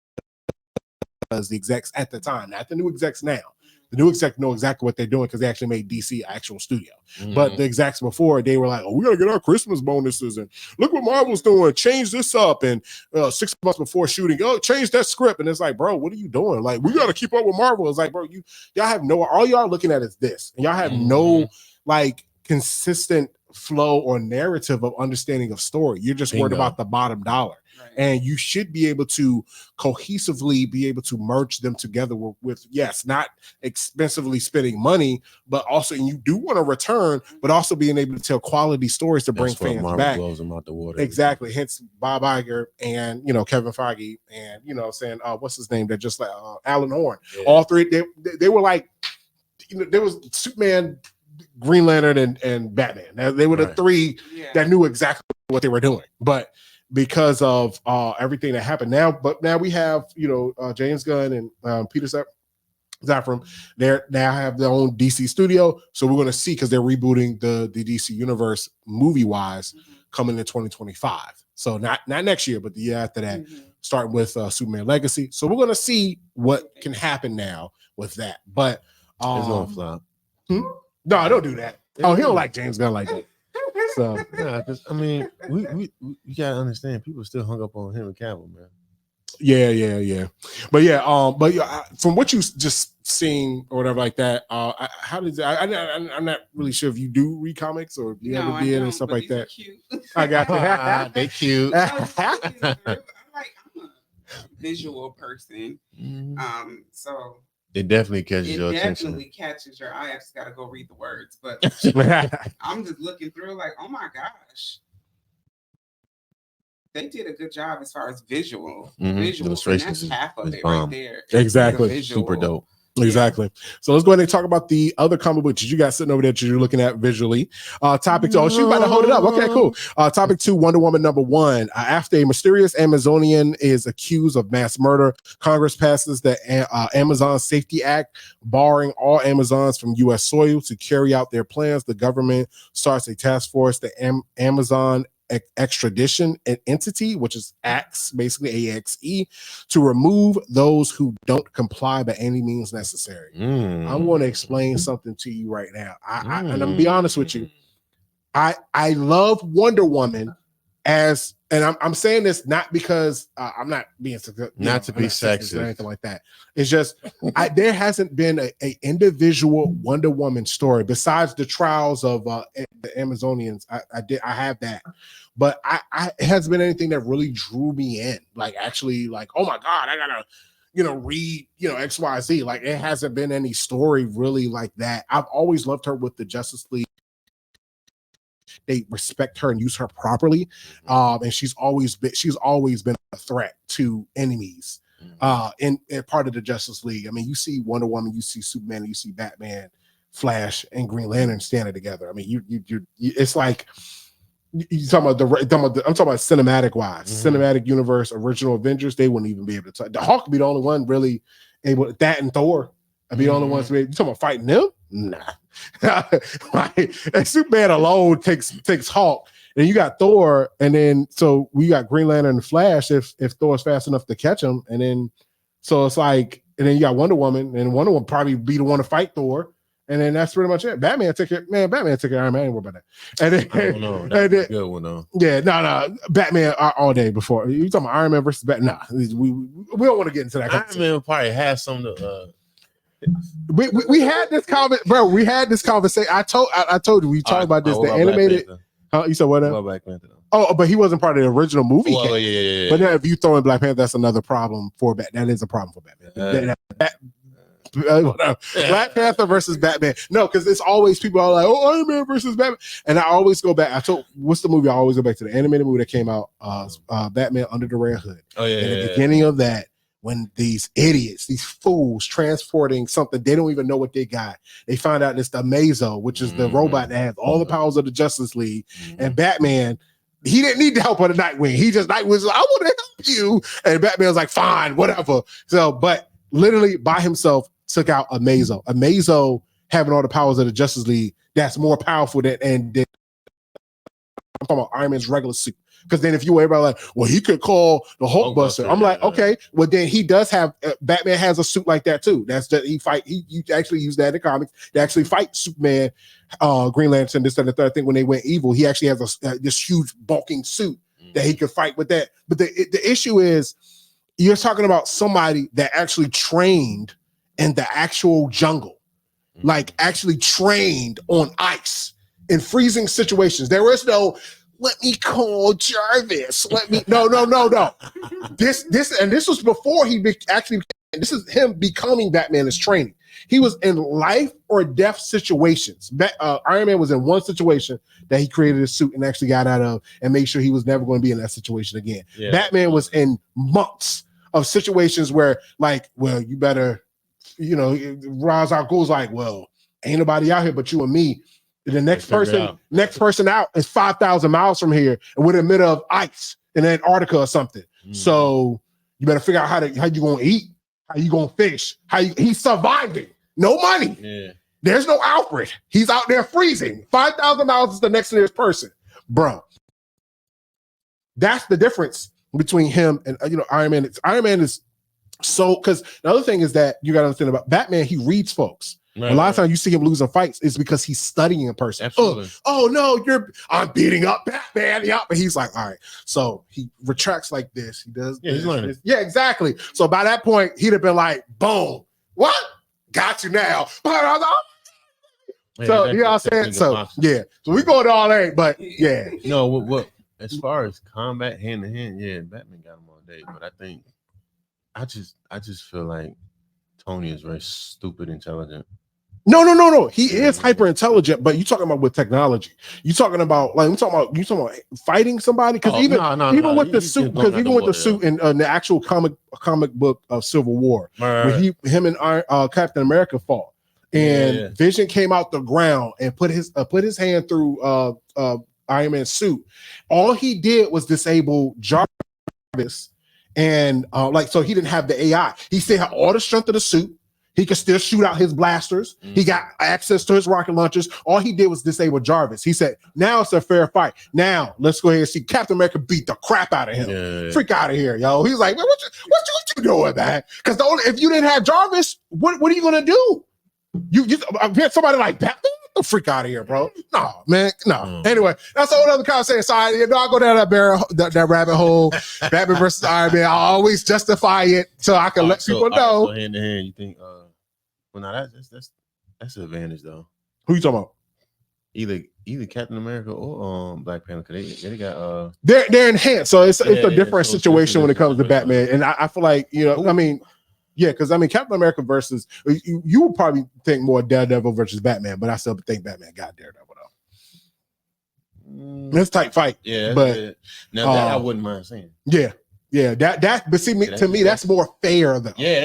because the execs at the time, not the new execs now. The new execs know exactly what they're doing because they actually made DC actual studio. But the execs before, they were like, "Oh, we gotta get our Christmas bonuses, and look what Marvel's doing. Change this up." And 6 months before shooting, change that script. And it's like, bro, what are you doing? Like, we gotta keep up with Marvel. It's like, bro, y'all have all y'all looking at is this, and y'all have no like consistent flow or narrative of understanding of story. You're just worried about the bottom dollar. And you should be able to cohesively be able to merge them together with yes, not expensively spending money, but also, and you do want to return, but also being able to tell quality stories to bring fans back. Blows them out the water. Exactly. Hence Bob Iger and Kevin Feige and saying what's his name? They're just like Alan Horn. Yeah. All three they were like there was Superman, Green Lantern, and Batman. They were the three that knew exactly what they were doing, but because of everything that happened now we have James Gunn and Peter Safran. They now have their own DC studio, so we're going to see, because they're rebooting the DC universe movie wise coming in 2025. So not next year, but the year after that, starting with Superman Legacy. So we're going to see what can happen now with that. But it's going to flop. No, don't do that. Oh, he don't like James Gunn like that. So yeah, because I mean, we gotta understand, people still hung up on Henry Cavill, man. Yeah. But from what you just seen or whatever like that, how did I'm not really sure if you do read comics or you ever did and stuff like that. Cute. I got you. They cute. I'm a visual person, so. It definitely catches your attention. It definitely catches your eye. I just got to go read the words. But I'm just looking through like, oh my gosh. they did a good job as far as visuals. Illustrations And that's half of it bomb. right there. Exactly. Super dope. Exactly. So let's go ahead and talk about the other comic books you got sitting over there that you're looking at visually. Topic 2. Oh, she about to hold it up. Okay, cool. Topic 2, Wonder Woman #1. After a mysterious Amazonian is accused of mass murder, Congress passes the Amazon Safety Act, barring all Amazons from U.S. soil to carry out their plans. The government starts a task force, the Amazon extradition entity, which is AXE, basically AXE, to remove those who don't comply by any means necessary. I'm going to explain something to you right now. And I'm gonna be honest with you. I love Wonder Woman as, and I'm saying this not because I'm not being not to be sexist or anything like that. It's just there hasn't been a individual Wonder Woman story besides the trials of the Amazonians. I have that, but it hasn't been anything that really drew me in. Like actually, like, oh my God, I gotta read XYZ. Like it hasn't been any story really like that. I've always loved her with the Justice League. They respect her and use her properly, and she's always been a threat to enemies. In part of the Justice League. I mean, you see Wonder Woman, you see Superman, you see Batman, Flash, and Green Lantern standing together. I mean, you it's like you talking about I'm talking about cinematic wise, cinematic universe, original Avengers. They wouldn't even be able to touch. The Hulk would be the only one really able. That and Thor. I'd be the only ones. You talking about fighting them? Nah. Like, and Superman alone takes Hulk. And you got Thor, and then so we got Green Lantern and Flash if Thor's fast enough to catch him, and then so it's like, and then you got Wonder Woman, and Wonder Woman probably be the one to fight Thor, and then that's pretty much it. Batman took it, Iron Man. I ain't worried about that. And then, I don't know. That's a good one though. Yeah, no, Batman all day before. You talking about Iron Man versus Batman? Nah, we don't want to get into that. Iron Man probably has some to. We had this comment, bro. We had this conversation. I told you we talked about this. The animated. You said what? Black Panther. Oh, but he wasn't part of the original movie. Well, yeah. But then if you throw in Black Panther, that's another problem for Batman. That is a problem for Batman. Black Panther versus Batman. No, because it's always people are like, oh, Iron Man versus Batman. And I always go back. What's the movie? I always go back to the animated movie that came out, Batman Under the Red Hood. Oh, yeah. In the beginning of that, when these idiots, these fools transporting something, they don't even know what they got. They find out it's the Mazo, which is the robot that has all the powers of the Justice League. And Batman, he didn't need the help of the Nightwing. Nightwing was like, I want to help you. And Batman was like, fine, whatever. So, but literally by himself took out a Mazo. A Mazo having all the powers of the Justice League, that's more powerful than I'm talking about Iron Man's regular suit. Because then if you were like, well, he could call the Hulkbuster. I'm like, okay, well then he does have Batman has a suit like that too. That's that he actually used that in the comics. They actually fight Superman, Green Lantern, this and the third thing when they went evil. He actually has this huge bulking suit that he could fight with that. But the issue is you're talking about somebody that actually trained in the actual jungle, like actually trained on ice in freezing situations. There is no let me call Jarvis. No. This was before this is him becoming Batman as training. He was in life or death situations. Iron Man was in one situation that he created a suit and actually got out of and made sure he was never going to be in that situation again. Yeah. Batman was in months of situations where like, well, you better, Ra's al Ghul's like, well, ain't nobody out here but you and me. The next person out is 5,000 miles from here, and we're in the middle of ice in Antarctica or something. So you better figure out how you gonna eat, how you gonna fish, he's surviving. No money. Yeah. There's no Alfred. He's out there freezing. 5,000 miles is the next nearest person, bro. That's the difference between him and Iron Man. Iron Man is so because the other thing is that you got to understand about Batman. He reads folks. Right, a lot of times you see him losing fights is because he's studying a person. Absolutely. Oh no, I'm beating up Batman. Yeah, but he's like, all right. So he retracts like this. He does. Yeah, he's learning. Yeah, exactly. So by that point, he'd have been like, boom, what? Got you now. So you know what I'm saying? So yeah. So we going all day, but yeah. No, what as far as combat hand to hand, yeah, Batman got him all day. But I think I just feel like Tony is very stupid intelligent. No. He is hyper intelligent, but you talking about with technology. You talking about like you talking about fighting somebody because even with the suit, because even with the suit in the actual comic book of Civil War, when him and Captain America fought, and Vision came out the ground and put his hand through Iron Man's suit. All he did was disable Jarvis, and so he didn't have the AI. He still had all the strength of the suit. He could still shoot out his blasters. He got access to his rocket launchers. All he did was disable Jarvis. He said, now it's a fair fight. Now let's go ahead and see Captain America beat the crap out of him. Yeah. Freak out of here, yo. He's like, man, what you doing, man? Because if you didn't have Jarvis, what are you going to do? You get somebody like that? The freak out of here, bro. No, man. No. Anyway, that's a whole other conversation. Sorry, I'll go down that rabbit hole. Batman versus Iron Man. I always justify it so I can let people know. So hand to hand, you think well, now that's an advantage though. Who you talking about? Either Captain America or Black Panther. They got they're enhanced, so it's a different situation when it comes to Batman. And I feel like because Captain America versus you would probably think more Daredevil versus Batman, but I still think Batman got Daredevil though. It's a tight fight. Yeah, but now that I wouldn't mind seeing. Yeah, that. But see, to me, that's more fair though. Yeah,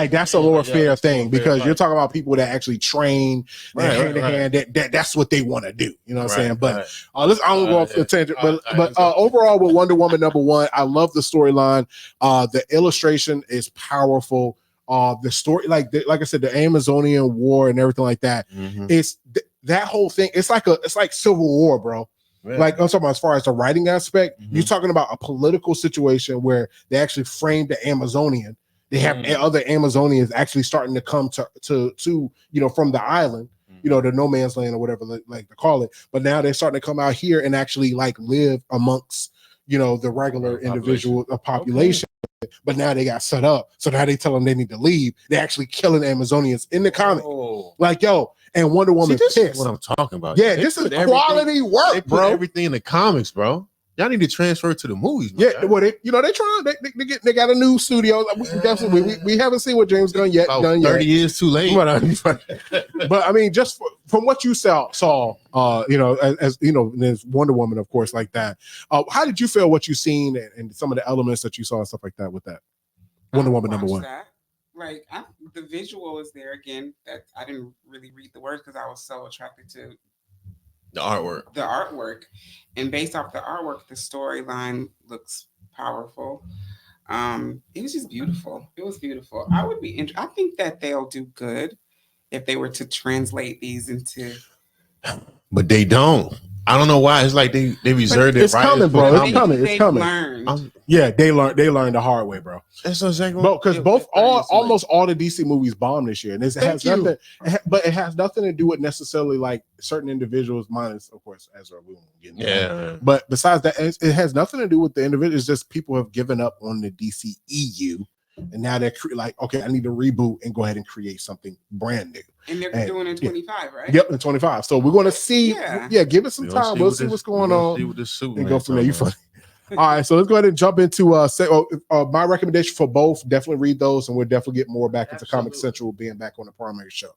that's a more fair thing because you're talking about people that actually train hand to hand. That's what they want to do. You know what I'm saying? But I don't go off the tangent. But overall, with Wonder Woman #1, I love the storyline. The illustration is powerful. The story, like I said, the Amazonian War and everything like that. It's that whole thing. It's like Civil War, bro. Yeah. Like I'm talking about as far as the writing aspect, you're talking about a political situation where they actually framed the Amazonian. They have other Amazonians actually starting to come to from the island, the no man's land or whatever they like to call it. But now they're starting to come out here and actually like live amongst the regular individual population. Okay. But now they got set up, so now they tell them they need to leave. They're actually killing Amazonians in the comic. Like and Wonder Woman pissed. This is what I'm talking about. Yeah, this is quality work, they put bro. Everything in the comics, bro. Y'all need to transfer it to the movies. Man. Yeah, well, they trying. They got a new studio. We haven't seen what James Gunn yet. About 30 years too late. But I mean, just from what you saw, as there's Wonder Woman, of course, like that. How did you feel what you seen and some of the elements that you saw and stuff like that with that Wonder Woman #1? Like the visual is there again. That I didn't really read the words because I was so attracted to the artwork, and based off the artwork, the storyline looks powerful. It was just beautiful. It was beautiful. I think that they'll do good if they were to translate these into. But they don't. I don't know why. It's like they reserved it. It's coming, bro. It's coming. It's coming. Learned. They learned the hard way, bro. That's exactly because almost all the DC movies bombed this year, and it has nothing to do with necessarily like certain individuals, minus of course Ezra. We won't get into that. But besides that, it has nothing to do with the individual. It's just people have given up on the DC EU, and now they're like, okay, I need to reboot and go ahead and create something brand new. And they're doing it in 25, right? Yep, in 25. So we're going to see. Yeah, give it some time. We'll see what's going on. See what this suit and go from there. You funny. All right, so let's go ahead and jump into my recommendation for both. Definitely read those, and we'll definitely get more back into Comic Central being back on the primary show.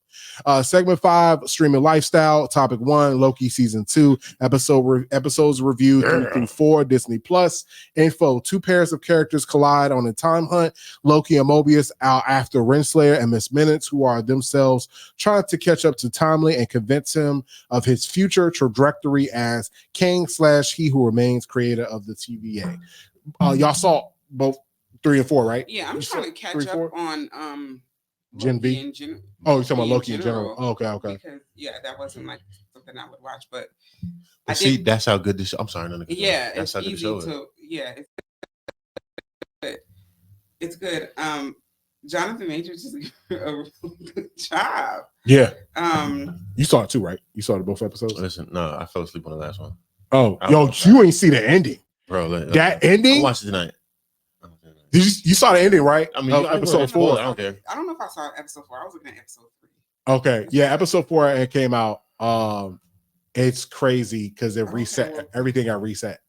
Segment 5, streaming lifestyle. Topic 1, Loki season 2, episodes review 3 through 4, Disney Plus. Info: 2 pairs of characters collide on a time hunt. Loki and Mobius out after Renslayer and Miss Minutes, who are themselves trying to catch up to Timely and convince him of his future trajectory as King / He Who Remains, creator of the TVA. Y'all saw both 3 and 4, right? Yeah, I'm trying to catch up on Gen B. You're talking about Loki in general. Oh, okay. Because that wasn't like something I would watch, but that's how good this show. I'm sorry, that's how good the show is. It's good. Jonathan Majors is a really good job. Yeah. You saw it too, right? You saw both episodes? Listen, no, I fell asleep on the last one. Oh, you ain't see the ending. Bro, that ending? I watched it tonight. You saw the ending, right? I mean, episode 4. I don't care. I don't know if I saw episode 4. I was looking at episode 3. Okay. Yeah, episode 4 it came out. It's crazy because it reset. Everything got reset.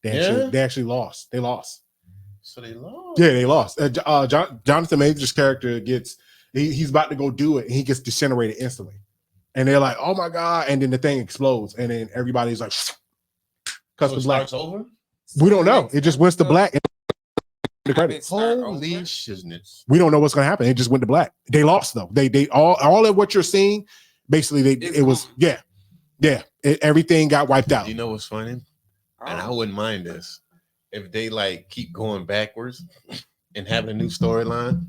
They actually lost. They lost. So they lost. Yeah, they lost. Jonathan Majors' character he's about to go do it, and he gets disintegrated instantly. and they're like, "Oh my god!" And then the thing explodes, and then everybody's like, "Cuts to black." Over. We don't know. It just went to black. And the credits. Holy shizness. We don't know what's gonna happen. It just went to black. They lost though. They all of what you're seeing, basically, it was everything got wiped out. You know what's funny? And I wouldn't mind this if they like keep going backwards and having a new storyline.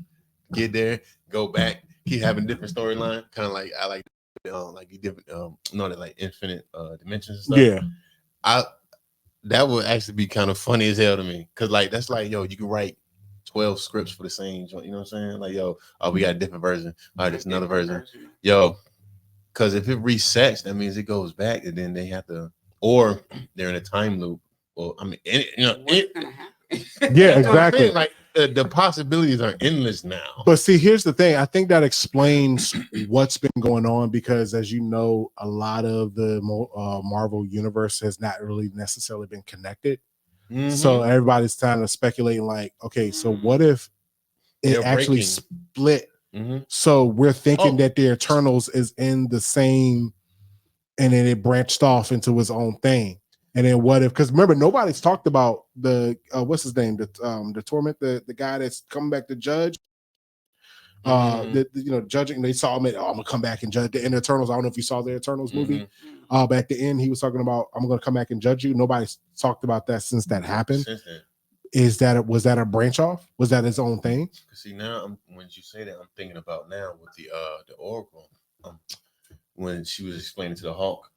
Get there, go back, keep having a different storyline. Kind of like I like the different like infinite dimensions and stuff. Yeah, that would actually be kind of funny as hell to me, because like that's like, yo, you can write 12 scripts for the same joint, you know what I'm saying? Like, yo, oh, we got a different version. All right, there's another version. Yo, because if it resets, that means it goes back, and then they have to, or they're in a time loop. Well, I mean, what's gonna happen? Yeah, exactly. Like the possibilities are endless now. But see, here's the thing. I think that explains what's been going on, because, as you know, a lot of the Marvel universe has not really necessarily been connected. Mm-hmm. So everybody's kind of speculating, like, okay, so what if it actually split? Mm-hmm. So we're thinking that the Eternals is in the same, and then it branched off into its own thing. And then what if? Because remember, nobody's talked about the what's his name, the Torment, the guy that's coming back to judge. Judging. They saw him. I'm gonna come back and judge the Eternals. I don't know if you saw the Eternals movie. But at the end, he was talking about, I'm gonna come back and judge you. Nobody's talked about that since that happened. Was that a branch off? Was that his own thing? See, now when you say that, I'm thinking about now with the Oracle, when she was explaining to the Hulk.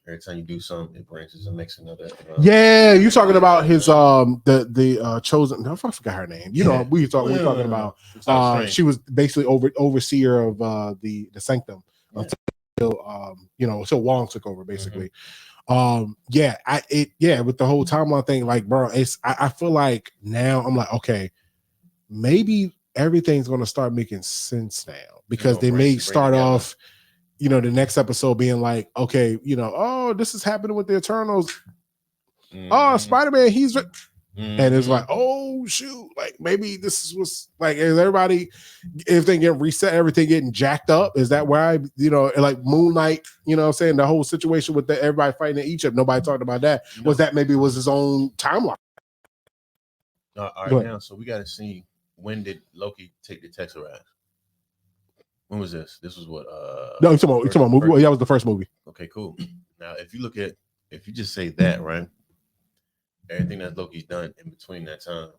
Every time you do something, it branches and makes another. You talking about his the chosen? I forgot her name. You know, we talking about. She was basically overseer of the Sanctum until until Wong took over, basically. With the whole timeline thing, like, bro, I feel like now I'm like, okay, maybe everything's gonna start making sense now, because they may start off. The next episode being like, okay, this is happening with the Eternals. Oh, Spider-Man, he's and it's like, oh shoot, like maybe this was like, is everything getting reset, everything getting jacked up? Is that why like Moon Knight, I'm saying, the whole situation with everybody fighting in Egypt, nobody talked about that. Was that maybe was his own timeline? All right, now, so we got to see, when did Loki take the Tesseract? When was this? This was what? No, you're talking about movie. Well, that was the first movie. Okay, cool. Now, if you just say that, right? Everything that Loki's done in between that time,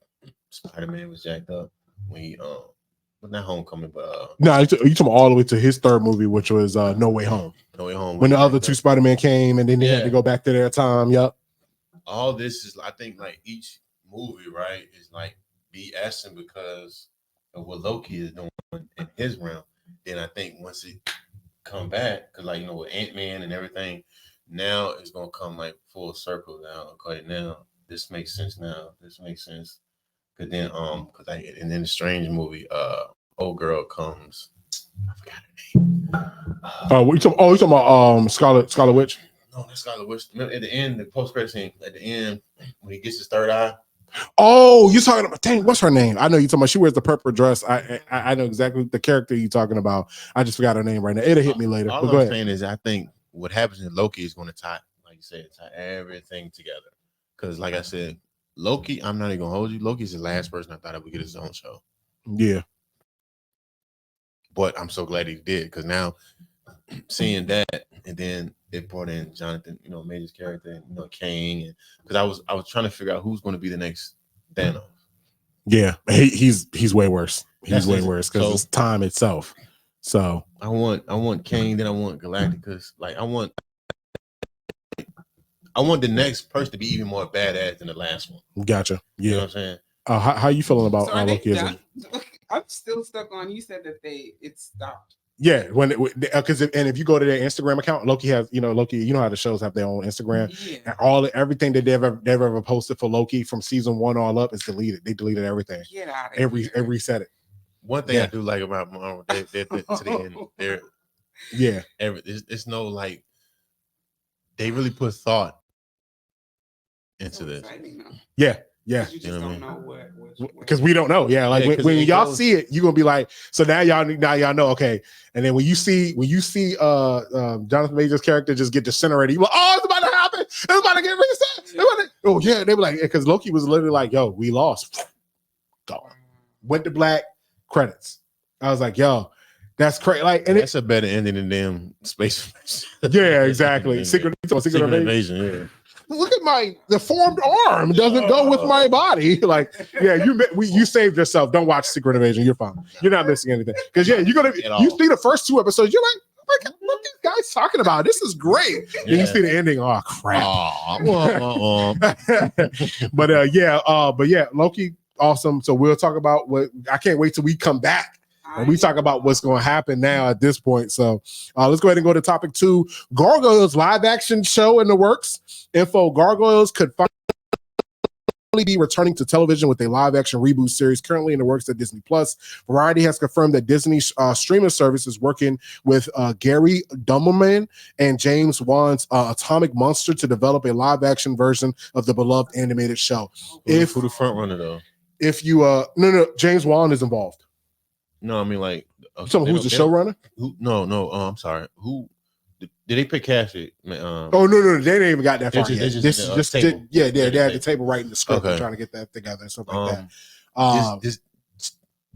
Spider-Man was jacked up when he but not Homecoming, but no, you talking about all the way to his third movie, which was No Way Home. No Way Home. When the other two Spider-Man came, and then they had to go back to their time. Yep. All this is, I think, like each movie, right, is like BSing because of what Loki is doing in his realm. Then I think once it come back, because like with Ant-Man and everything, now it's gonna come like full circle now. Okay, now this makes sense. This makes sense. Cause then and then the Strange movie, old girl comes. I forgot her name. You talking about Scarlet Witch? No, that's Scarlet Witch. At the end, the post-credit scene. At the end, when he gets his third eye. Oh, you talking about? Dang, what's her name? I know you talking about. She wears the purple dress. I know exactly the character you talking about. I just forgot her name right now. It'll hit me later. All I'm saying is, I think what happens in Loki is going to tie, like you said, everything together. Because, like I said, Loki, I'm not even gonna hold you. Loki's the last person I thought that would get his own show. Yeah, but I'm so glad he did, because now seeing that, and then it brought in Jonathan, Major's character, and Kang, and because I was trying to figure out who's going to be the next Thanos. Yeah, he's way worse. He's way worse because it's time itself. So I want Kang, then I want Galactus. Like I want the next person to be even more badass than the last one. Gotcha. Yeah, you know what I'm saying. How you feeling about Loki? I'm still stuck on. You said that it stopped. Yeah, because if you go to their Instagram account, Loki has Loki. You know how the shows have their own Instagram, and everything that they've ever posted for Loki from season 1 all up is deleted. They deleted everything. Get out of here. And reset it. One thing I do like about Marvel, they're to the end. It's no like they really put thought into this. Yeah. Yeah. You just don't know what because we don't know. Yeah, like when y'all see it, you're gonna be like, so now y'all know, okay. And then when you see Jonathan Major's character just get disintegrated, you're like, oh, it's about to happen. It's about to get reset. Oh yeah, they were like, because Loki was literally like, yo, we lost. Gone. Went to black, credits. I was like, yo, that's crazy. Like, and that's a better ending than damn space. Yeah, exactly. Secret Invasion. Yeah. Look at the formed arm. It doesn't go with my body. Like, yeah, you saved yourself. Don't watch Secret Invasion. You're fine. You're not missing anything. Because you see the first 2 episodes, you're like, oh my God, what are these guys talking about? This is great. Yeah. And you see the ending. Oh crap. But yeah, Loki, awesome. So we'll talk about I can't wait till we come back. And we talk about what's going to happen now at this point. So let's go ahead and go to topic 2. Gargoyles live action show in the works. Info: Gargoyles could finally be returning to television with a live action reboot series currently in the works at Disney Plus. Variety has confirmed that Disney streaming service is working with Gary Dummerman and James Wan's Atomic Monster to develop a live action version of the beloved animated show. Who the front runner though? If you no, James Wan is involved. No, I mean like. So who's the showrunner? No. I'm sorry. Who did they pick Cassie? No, they didn't even got that far yet. They had the table writing the script and trying to get that together and stuff like that. This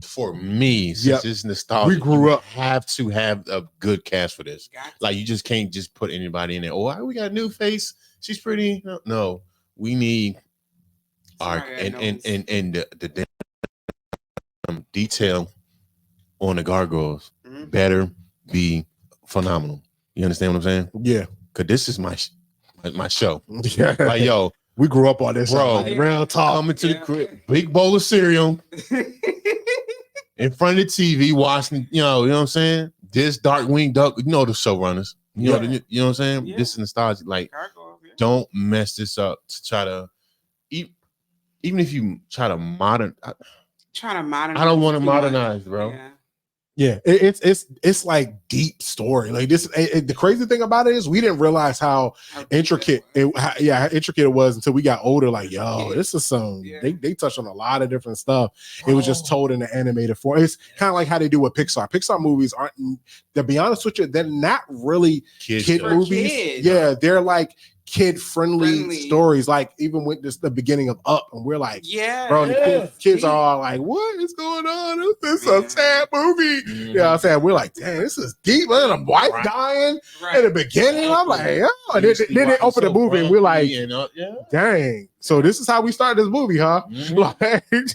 for me, since it's nostalgia, we grew up. Have to have a good cast for this. Like you just can't just put anybody in there. Oh, we got a new face. She's pretty. No, we need art and the detail on the gargoyles better be phenomenal. You understand what I'm saying? Yeah. Cause this is my show. Yeah. Like yo, we grew up on this, bro. Real talk. Coming to the crib, big bowl of cereal in front of the TV, watching. You know what I'm saying? This Darkwing Duck. You know the showrunners. You know what I'm saying? Yeah. This is nostalgia. Like, don't mess this up to try to. Even if you try to modernize. I don't want to modernize, bro. Yeah, it's like deep story. Like this, the crazy thing about it is we didn't realize how intricate it was until we got older. Like, yo, this is some. They touched on a lot of different stuff. It was just told in the animated form. It's kind of like how they do with Pixar. Pixar movies aren't. To be honest with you, they're not really kid movies. Yeah, they're like kid-friendly stories, like even with the beginning of Up, and we're like, bro, the kids are all like, what is going on? This is a sad movie. You know what I'm saying? We're like, dang, this is deep. And a wife dying in the beginning. I'm like, yeah. And then they open the movie and we're like, dang. So this is how we started this movie, huh? Like, and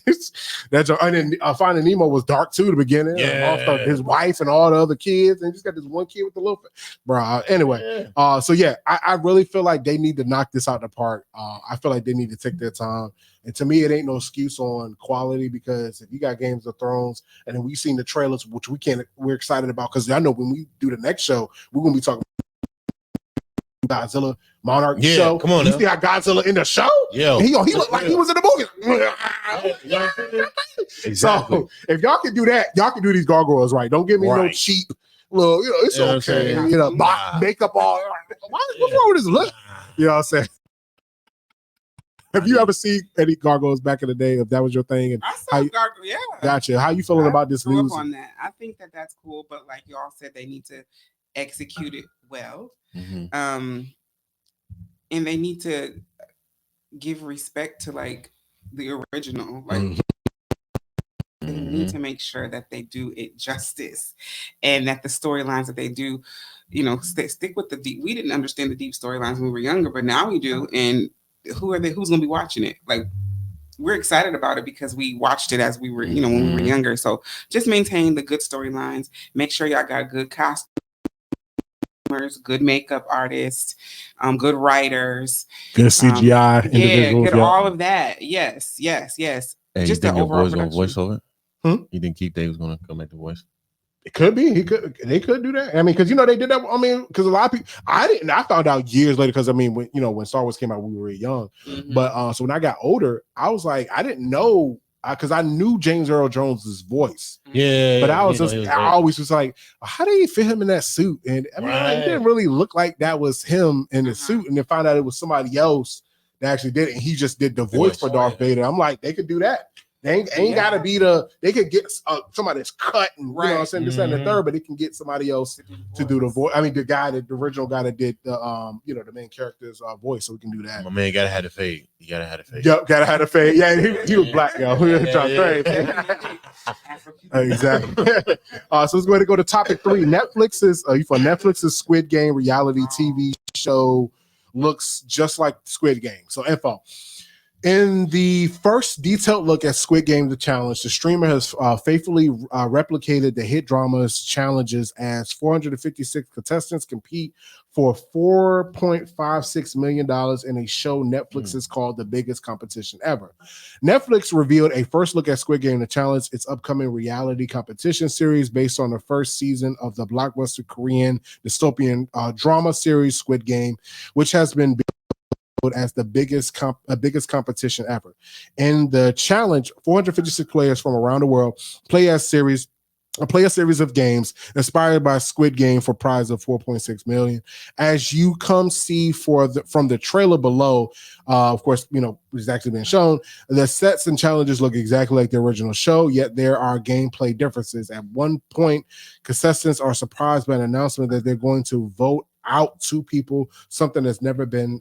then Finding Nemo was dark too. The beginning, his wife and all the other kids, and just got this one kid with the little, bro. Anyway, I really feel like they need to knock this out the park. I feel like they need to take their time. And to me, it ain't no excuse on quality, because if you got Games of Thrones, and then we've seen the trailers, which we're excited about, because I know when we do the next show, we're gonna be talking Godzilla Monarch show. Come on, you see how Godzilla in the show? Yeah, he looked like he was in the movie. Exactly. So if y'all can do that, y'all can do these gargoyles right. Don't give me no cheap little. It's okay. Makeup all. What's wrong with this look? You know what I'm saying? Have you ever seen any gargoyles back in the day? If that was your thing, and I saw gargoyles. Yeah. Gotcha. How you feeling about this news? On that, I think that's cool, but like y'all said, they need to execute it well. And they need to give respect to like the original. Like they need to make sure that they do it justice, and that the storylines that they do, stick with the deep. We didn't understand the deep storylines when we were younger, but now we do. And who's going to be watching it? Like, we're excited about it because we watched it as we were, when we were younger. So just maintain the good storylines. Make sure y'all got good costumers, good makeup artists, good writers, good CGI, get all of that. Yes. Hey, just the overall production. Voiceover. You think Keith David was going to come back to voice? It could be. They could do that. I mean, because they did that. I mean, because a lot of people. I found out years later, because I mean, when Star Wars came out, we were young. But so when I got older, I was like, I didn't know, because I knew James Earl Jones's voice. Yeah. But I always was like, how did he fit him in that suit? And I mean, it didn't really look like that was him in the suit. And then find out it was somebody else that actually did it. And he just did the voice for Darth Vader. I'm like, they could do that. They ain't gotta be they could get somebody that's cut and you know what I'm saying, this and the third, but they can get somebody else to do the voice. I mean, the original guy that did the the main character's voice, so we can do that. My man gotta have the fade. You gotta have the fade. Yep, gotta have the fade. Yeah, he was black, yo. Exactly. So let's go ahead and go to topic 3. Netflix's Squid Game reality TV show looks just like Squid Game. So info. In the first detailed look at Squid Game The Challenge, the streamer has faithfully replicated the hit drama's challenges as 456 contestants compete for $4.56 million in a show Netflix has called the biggest competition ever. Netflix revealed a first look at Squid Game The Challenge, its upcoming reality competition series based on the first season of the blockbuster Korean dystopian drama series Squid Game, which has been as the biggest competition ever. In the challenge, 456 players from around the world play a series of games inspired by Squid Game for prize of $4.6 million. As you come see from the trailer below, of course, it's actually been shown, the sets and challenges look exactly like the original show, yet there are gameplay differences. At one point, contestants are surprised by an announcement that they're going to vote out 2 people, something that's never been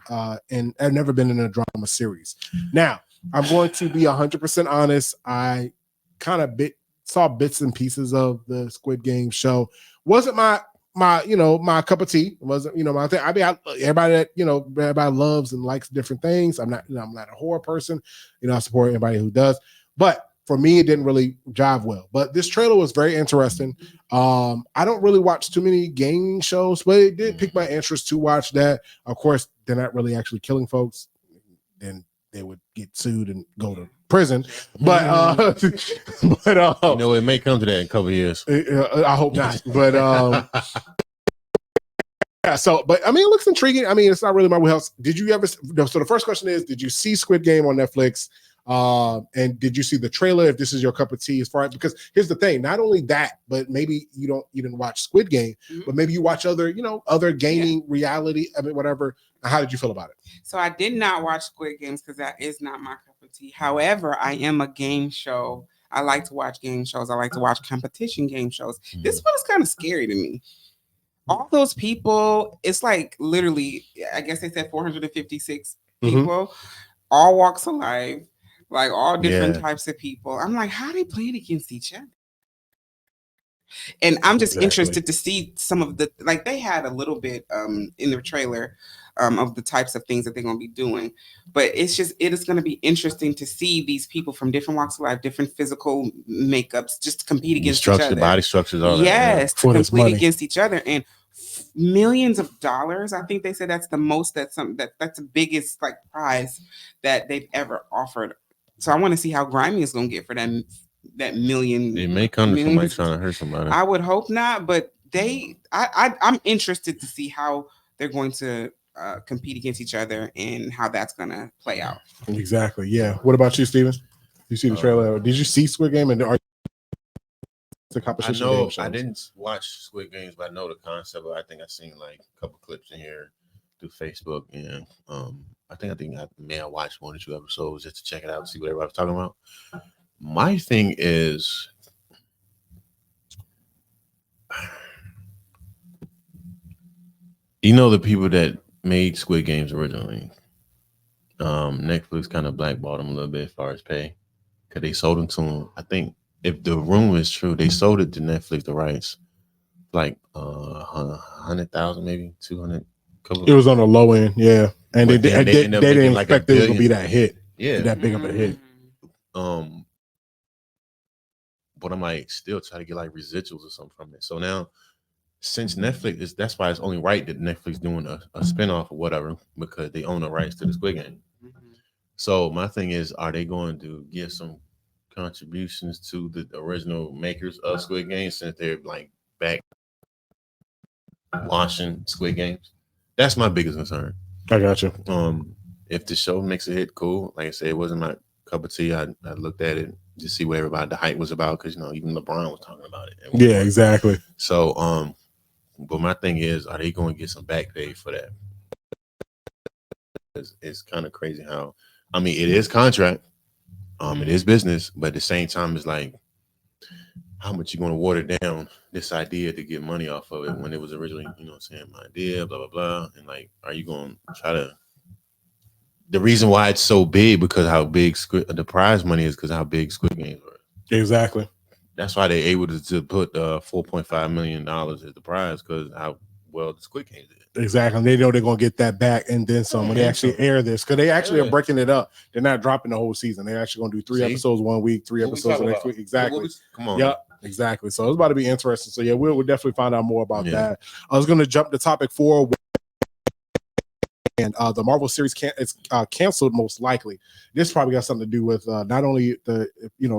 in a drama series. Now, I'm going to be 100% honest. I kind of saw bits and pieces of the Squid Game show. Wasn't my cup of tea. It wasn't my thing. I mean, everybody loves and likes different things. I'm not a horror person. I support anybody who does, but for me, it didn't really jive well. But this trailer was very interesting. I don't really watch too many gaming shows, but it did pique my interest to watch that. Of course, they're not really actually killing folks. Then they would get sued and go to prison. But it may come to that in a couple of years. I hope not. But yeah. So, but I mean, it looks intriguing. I mean, it's not really my wheelhouse. Did you ever? So the first question is, did you see Squid Game on Netflix? And did you see the trailer? If this is your cup of tea, as far as, because here's the thing, not only that, but maybe you didn't watch Squid Game, but maybe you watch other gaming reality, I mean, whatever. How did you feel about it? So I did not watch Squid Games because that is not my cup of tea. However, I am a game show. I like to watch game shows. I like to watch competition game shows. This one is kind of scary to me. All those people, it's like literally, I guess they said 456 people, all walks of life. Like all different types of people. I'm like, how are they playing against each other? And I'm just interested to see some of they had a little bit in the trailer of the types of things that they're going to be doing. But it is going to be interesting to see these people from different walks of life, different physical makeups, just to compete against each other. Body structures, all that. Yes, to compete against each other. And millions of dollars. I think they said that's the most, that's the biggest prize that they've ever offered. So I want to see how grimy it's going to get for that million. It may come to somebody trying to hurt somebody. I would hope not, but I'm interested to see how they're going to compete against each other and how that's going to play out. Exactly. Yeah. What about you, Steven? You see the trailer? Did you see Squid Game? And are the competition? I didn't watch Squid Games, but I know the concept. I think I've seen a couple clips in here through Facebook, and I think I may have watched 1 or 2 episodes just to check it out and see what everybody's talking about. My thing is, the people that made Squid Games originally, Netflix kind of blackballed them a little bit as far as pay, because they sold them to them. I think if the rumor is true, they sold it to Netflix, the rights, 100,000, maybe 200. It was on the low end, yeah, and they didn't expect it to be that hit, that big of a hit. But I might still try to get residuals or something from it. So now, since Netflix that's why it's only right that Netflix doing a spinoff or whatever, because they own the rights to the Squid Game. So my thing is, are they going to give some contributions to the original makers of Squid Game since they're back launching Squid Games? That's my biggest concern. I got you. If the show makes a hit, cool. Like I said, it wasn't my cup of tea. I looked at it to see what the hype was about, because even LeBron was talking about it. Yeah, exactly. So, but my thing is, are they going to get some back pay for that? it's kind of crazy how, I mean, it is contract, it is business, but at the same time, it's like how much you going to water down this idea to get money off of it when it was originally, you know what I'm saying, my idea, blah, blah, blah. And like, are you going to try to, the reason why it's so big because how big the prize money is because how big Squid Games were. Exactly. That's why they're able to put $4.5 million as the prize because how well the Squid Games did. Exactly. They know they're going to get that back and then some when they actually air this because they actually are breaking it up. They're not dropping the whole season. They're actually going to do 3 episodes one week, 3 episodes the next week. Exactly. Come on. Yep. Exactly. So it's about to be interesting. So yeah, we'll definitely find out more about that. I was going to jump to topic 4. And the Marvel series it's canceled most likely. This probably got something to do with not only the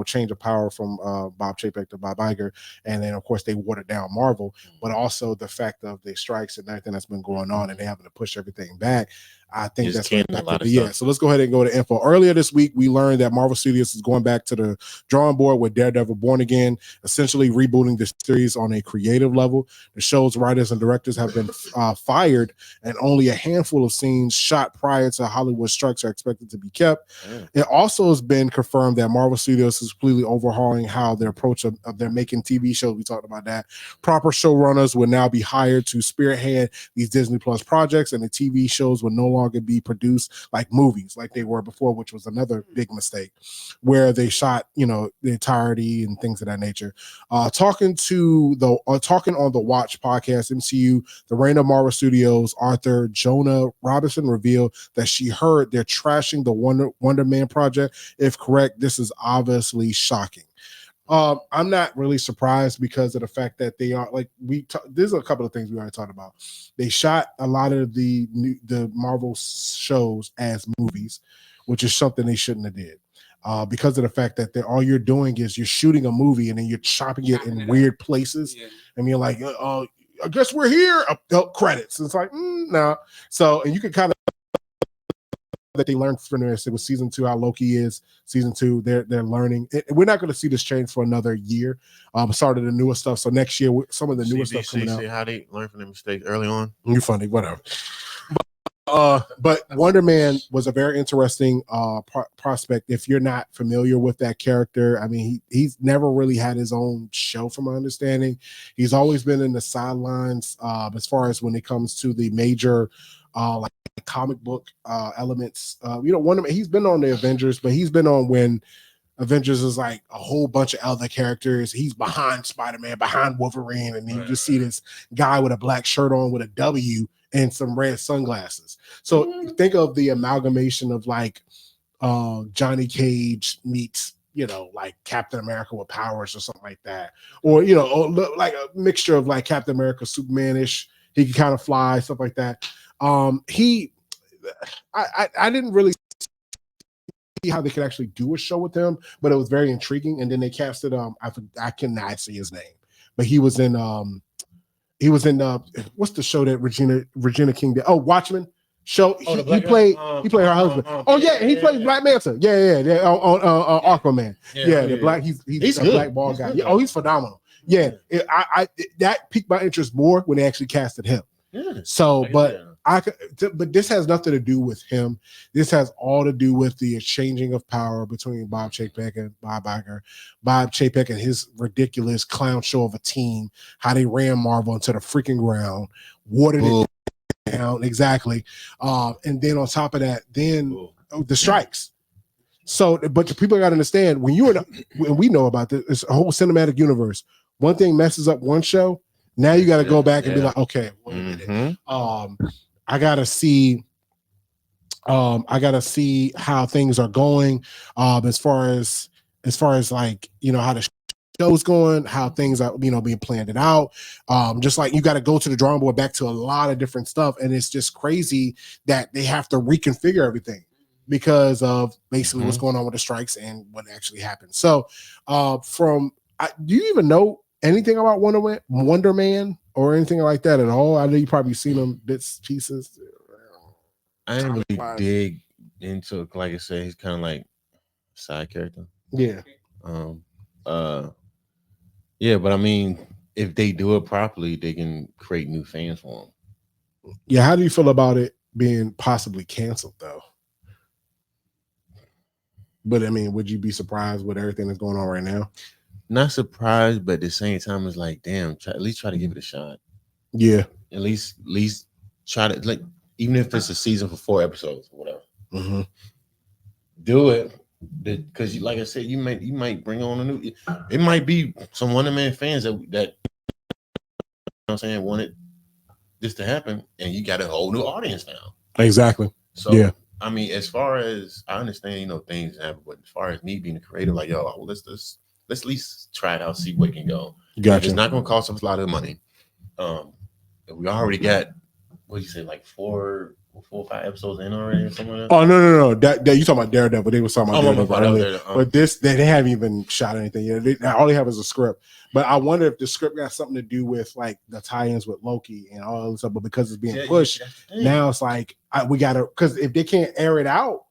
change of power from Bob Chapek to Bob Iger, and then of course they watered down Marvel, but also the fact of the strikes and everything that's been going on, and they having to push everything back. I think that's a lot of stuff. So let's go ahead and go to info. Earlier this week, we learned that Marvel Studios is going back to the drawing board with Daredevil Born Again, essentially rebooting the series on a creative level. The show's writers and directors have been fired, and only a handful of scenes shot prior to Hollywood strikes are expected to be kept. It also has been confirmed that Marvel Studios is completely overhauling how their approach of their making TV shows. We talked about that. Proper showrunners will now be hired to spearhead these Disney Plus projects, and the TV shows will no longer be produced like movies like they were before, which was another big mistake where they shot the entirety and things of that nature. Talking on the Watch podcast, MCU, the reign of Marvel Studios, Arthur Jonah Robinson revealed that she heard they're trashing the Wonder Man project. If correct, this is obviously shocking. I'm not really surprised because of the fact that they are there's a couple of things we already talked about. They shot a lot of the Marvel shows as movies, which is something they shouldn't have did. Because of the fact that all you're doing is you're shooting a movie and then you're chopping it in weird places. Yeah. And you're like, I guess we're here. Credits. It's like, no. So, and you can kind of that they learned from this. It was season 2, how Loki is. Season 2, they're learning. We're not going to see this change for another year. Started the newest stuff. So next year, some of the newest stuff coming out. See how they learn from their mistakes early on. You're funny, whatever. But Wonder Man was a very interesting prospect. If you're not familiar with that character, I mean, he's never really had his own show, from my understanding. He's always been in the sidelines as far as when it comes to the major like comic book elements. Wonder Man, he's been on the Avengers, but he's been on when Avengers is like a whole bunch of other characters. He's behind Spider-Man, behind Wolverine, and then you just see this guy with a black shirt on with a W and some red sunglasses. So think of the amalgamation of like Johnny Cage meets like Captain America with powers or something like that, or like a mixture of like Captain America, Superman-ish. He can kind of fly, stuff like that. I didn't really see how they could actually do a show with him, but it was very intriguing. And then they casted I cannot see his name, but he was in what's the show that Regina King did? Oh, Watchmen show. He played her husband. He played Black Manta. Yeah. On Aquaman. The black. He's a black bald guy. Yeah, he's phenomenal. Yeah, that piqued my interest more when they actually casted him. So, but this has nothing to do with him. This has all to do with the exchanging of power between Bob Chapek and Bob Iger. Bob Chapek and his ridiculous clown show of a team, how they ran Marvel into the freaking ground, watered it down, exactly. And then on top of that, the strikes. So, but the people got to understand when we know about this, it's a whole cinematic universe. One thing messes up one show. Now you got to go back and be like, okay, wait a minute. I gotta see how things are going. As far as like how the show's going, how things are being planned out. Just like you got to go to the drawing board back to a lot of different stuff, and it's just crazy that they have to reconfigure everything because of basically what's going on with the strikes and what actually happened. So, do you even know anything about Wonder Man or anything like that at all? I know you probably seen them bits, pieces. I didn't really dig into it. Like I said, he's kind of like a side character. Yeah. Yeah, but I mean, if they do it properly, they can create new fans for him. Yeah. How do you feel about it? being possibly canceled though. But I mean, would you be surprised with everything that's going on right now? Not surprised, but at the same time, it's like, damn, at least try to give it a shot. Yeah. At least try to, like, even if it's a season for 4 episodes or whatever, do it. Because, like I said, you might bring on a new. It might be some Wonder Man fans that you know what I'm saying, wanted this to happen, and you got a whole new audience now. Exactly. So yeah. I mean, as far as I understand, you know, things happen, but as far as me being a creator, like, yo, let's at least try it out, see what can go. Gotcha. It's not going to cost us a lot of money. We already got, what did you say, like 4 or 5 episodes in already or something like that? Oh, no. That you talking about Daredevil. They were talking about Daredevil earlier. But this, they haven't even shot anything yet. All they have is a script. But I wonder if the script got something to do with like the tie-ins with Loki and all this stuff. But because it's being pushed, now it's like, we got to, because if they can't air it out,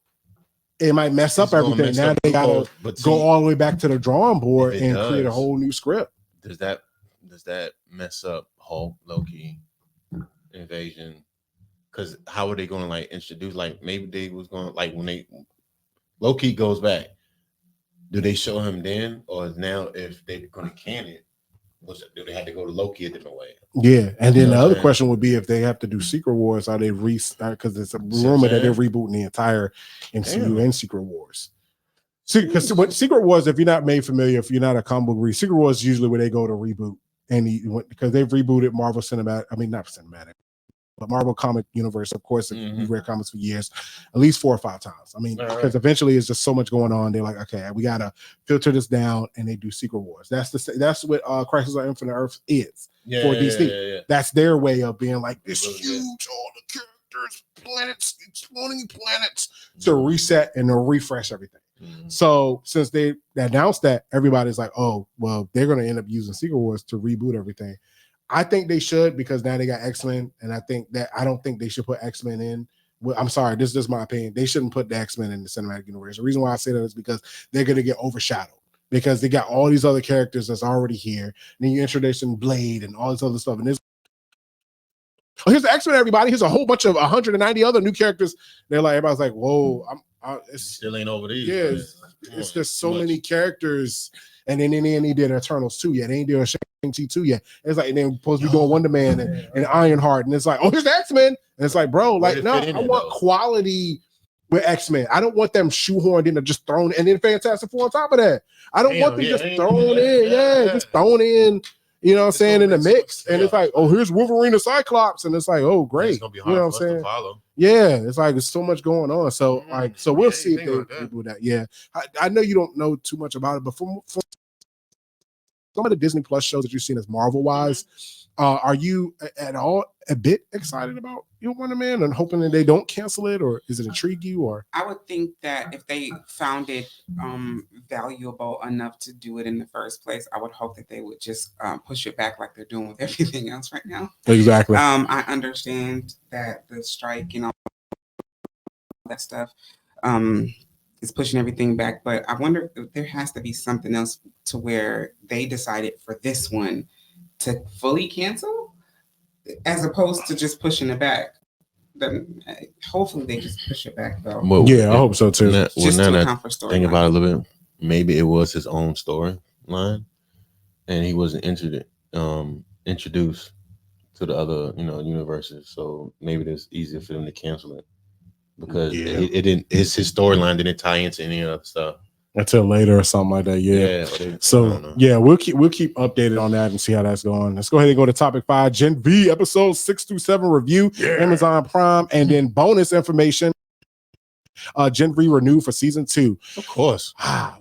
it might mess up everything. Now they got to go all the way back to the drawing board and create a whole new script. Does that mess up Hulk, Loki, Invasion? Because how are they going to like introduce? Like maybe they was going to, like, when Loki goes back, do they show him then, or now if they're going to can it, do they have to go to Loki a different way? Yeah, and then the other question would be if they have to do Secret Wars, are they restart? Because it's a rumor that they're rebooting the entire MCU and Secret Wars. Because Secret Wars, if you're not made familiar, if you're not a comic book reader, Secret Wars is usually where they go to reboot, and because they've rebooted Marvel Cinematic. I mean, not cinematic, but Marvel Comic Universe, of course, we've read comics for years, at least 4 or 5 times. I mean, because eventually it's just so much going on. They're like, okay, we gotta filter this down, and they do Secret Wars. That's what Crisis on Infinite Earths is for DC. Yeah. That's their way of being like this huge, all the characters, planets, exploding planets, to reset and to refresh everything. So since they announced that, everybody's like, oh, well, they're going to end up using Secret Wars to reboot everything. I think they should, because now they got X-Men, and I don't think they should put X-Men in. Well, I'm sorry, this is just my opinion. They shouldn't put the X-Men in the cinematic universe. The reason why I say that is because they're going to get overshadowed, because they got all these other characters that's already here. And then you introduce Blade and all this other stuff. And here's the X-Men, everybody. Here's a whole bunch of 190 other new characters. Everybody's like, whoa, it still ain't over these. Yeah, it's just so many characters. And then in the end, he did Eternals 2 yet. They ain't doing Shang-Chi 2 yet. It's like they're supposed to be doing Wonder Man and Ironheart. And it's like, oh, here's the X-Men. And it's like, bro, like, no, I want quality with X-Men. I don't want them shoehorned in or just thrown, and then Fantastic Four on top of that. I don't want them just thrown in. Just thrown in. You know what I'm saying, in the mix. And it's like, oh, here's Wolverine and Cyclops. And it's like, oh, great. It's you know what I'm saying? Yeah, it's like there's so much going on. So so we'll see if they do that. Yeah. I know you don't know too much about it, but from some of the Disney Plus shows that you've seen as Marvel-wise, are you at all a bit excited about Wonder Man and hoping that they don't cancel it, or is it intrigue you? Or I would think that if they found it valuable enough to do it in the first place, I would hope that they would just push it back like they're doing with everything else right now. Exactly. I understand that the strike and all that stuff is pushing everything back, but I wonder if there has to be something else to where they decided for this one to fully cancel, as opposed to just pushing it back. Then hopefully they just push it back though. Well, I hope so too. Just to account for story. Think about it a little bit. Maybe it was his own storyline, and he wasn't introduced to the other, universes. So maybe it's easier for them to cancel it because it didn't. His storyline didn't tie into any other stuff until later or something like that. We'll keep updated on that and see how that's going. Let's go ahead and go to topic 5, Gen V episodes 6 through 7 review, Amazon Prime, and then bonus information. Gen V renewed for season 2, of course,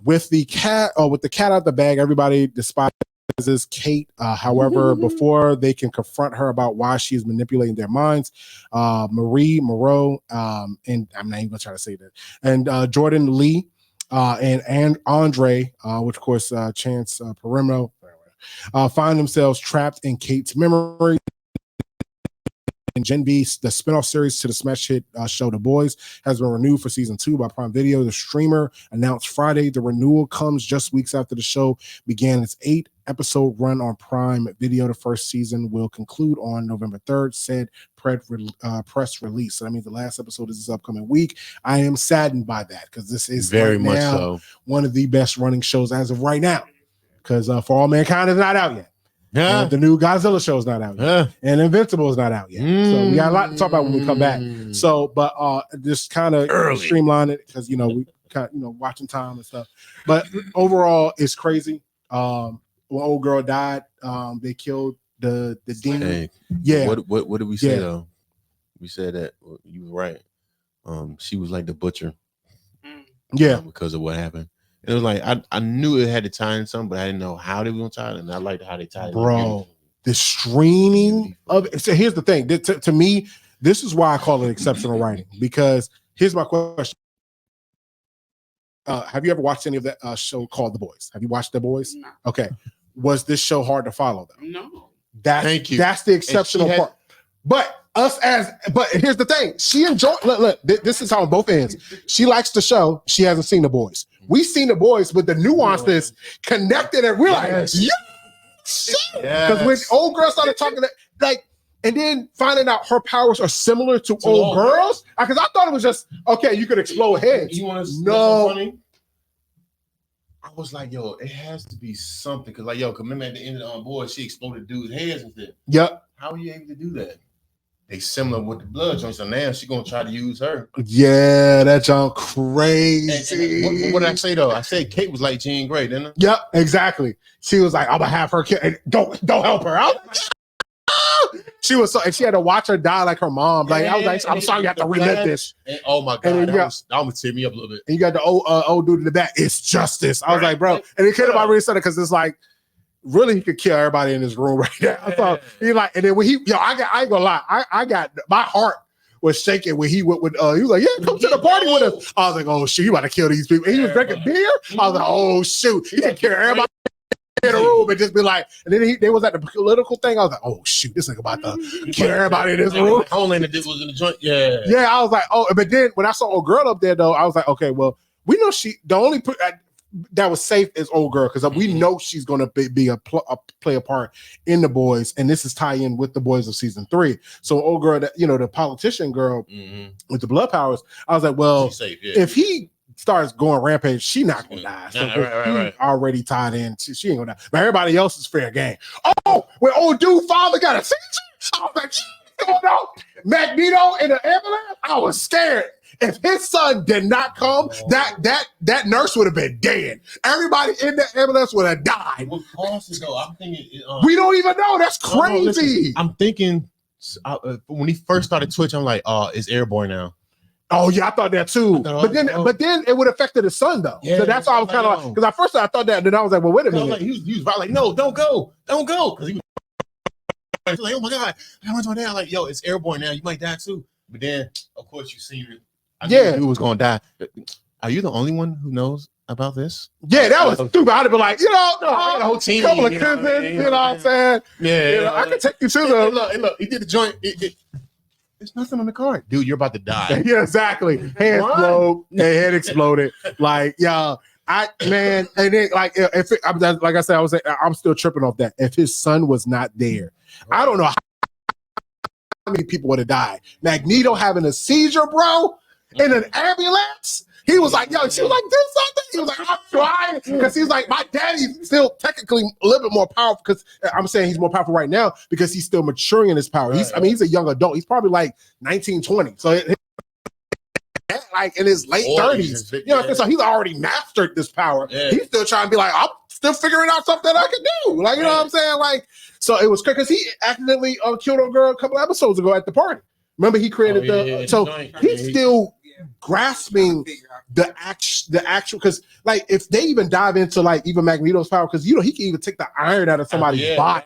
with the cat out the bag. Everybody despises Kate. However, before they can confront her about why she is manipulating their minds, Marie Moreau, and I'm not even gonna try to say that, and Jordan Lee, and Andre, which of course Chance Perimo, find themselves trapped in Kate's memory. And Gen V, the spinoff series to the smash hit show The Boys, has been renewed for season 2 by Prime Video. The streamer announced Friday the renewal comes just weeks after the show began its 8 episode run on Prime Video. The first season will conclude on November 3rd, said press release. So that means the last episode is this upcoming week. I am saddened by that because this is very much so one of the best running shows as of right now. Because For All Mankind is not out yet. The new Godzilla show is not out yet. And Invincible is not out yet. So we got a lot to talk about when we come back. So, but just kind of streamline it because we kind of watching time and stuff. But overall, it's crazy. When old girl died, they killed the demon. Hey, yeah. What did we say though? We said that you were right. She was like the butcher. Yeah, because of what happened. It was like I knew it had to tie in something, but I didn't know how they were gonna tie it, and I liked how they tied it. Bro, the streaming of it. So here's the thing. To me, this is why I call it exceptional writing. Because here's my question: have you ever watched any of that show called The Boys? Have you watched The Boys? No. Okay. Was this show hard to follow though? No. Thank you. That's the exceptional part. But here's the thing. She enjoyed. Look. This is how on both ends. She likes the show. She hasn't seen The Boys. We've seen The Boys, but the nuances connected, and we're like, because when old girl started talking, and then finding out her powers are similar to old girls, because I thought it was just okay. You could explode heads. You want to know funny? I was like, yo, it has to be something, because remember at the end of the Boys, she exploded dudes' heads and shit. Yep. How are you able to do that? They similar with the blood joints, so now she's gonna try to use her. Yeah, that sounds crazy. And what did I say though? I said Kate was like Jean Grey, didn't I? Yep, exactly. She was like, "I'm gonna have her kid. Don't help her out." She was and she had to watch her die like her mom. Like I was like, "I'm sorry, you have to relive this." And, oh my god, that almost tear me up a little bit. And you got the old dude in the back. It's justice. I was like, bro, and it could have really said it because it's like. Really, he could kill everybody in this room right now. So he like, and then when I ain't gonna lie, I got my heart was shaking when he went with he was like, yeah, come to the party with us. I was like, oh shoot, you about to kill these people. And he was drinking beer. I was like, oh shoot, he can kill everybody in the room and just be like, and then they was at the political thing. I was like, oh shoot, this nigga about to kill everybody in this room. Homelander did was in the joint, yeah. I was like, oh, but then when I saw old girl up there though, I was like, okay, well, we know the only that was safe as old girl because we know she's going to play a part in The Boys, and this is tie in with The Boys of season 3. So old girl, that the politician girl with the blood powers, I was like, well, safe, if he starts going rampage, she not gonna die. So right. Already tied in, she ain't gonna die. But everybody else is fair game. Oh, when old dude father got a seizure, I was like, going on Magneto in the ambulance. I was scared. If his son did not come, that nurse would have been dead. Everybody in the ambulance would have died. What causes though? I'm thinking we don't even know. That's crazy. Listen, I'm thinking when he first started Twitch, I'm like, it's airborne now. Oh yeah, I thought that too. But then it would have affected his son though. Yeah, so that's why I was kind of like, because at first I thought that, then I was like, well, wait a minute. Like, he was like, no, don't go, because he was like, oh my god, I went to my dad. Like, yo, it's airborne now. You might die too. But then, of course, you seen it. I knew he was gonna die. Are you the only one who knows about this? Yeah, that was stupid. I'd have been like, the whole team, couple of cousins, you know what I'm saying? Yeah, I can take you to the look. He did the joint. There's nothing on the card, dude. You're about to die. Yeah, exactly. Head exploded. Like, and then like like I said, I'm still tripping off that. If his son was not there, I don't know how many people would have died. Magneto having a seizure, bro. In an ambulance, he was like, yo, she was like, do something. He was like, I'm trying. Because he's like, my daddy's still technically a little bit more powerful because I'm saying he's more powerful right now because he's still maturing in his power. He's a young adult. He's probably like 19, 20. So like in his late 30s. You know, so he's already mastered this power. Yeah. He's still trying to be like, I'm still figuring out something I can do. Like, you know what I'm saying? Like, so it was because he accidentally killed a girl a couple episodes ago at the party. Remember, he created he's still grasping the actual because like if they even dive into like even Magneto's power because he can even take the iron out of somebody's body.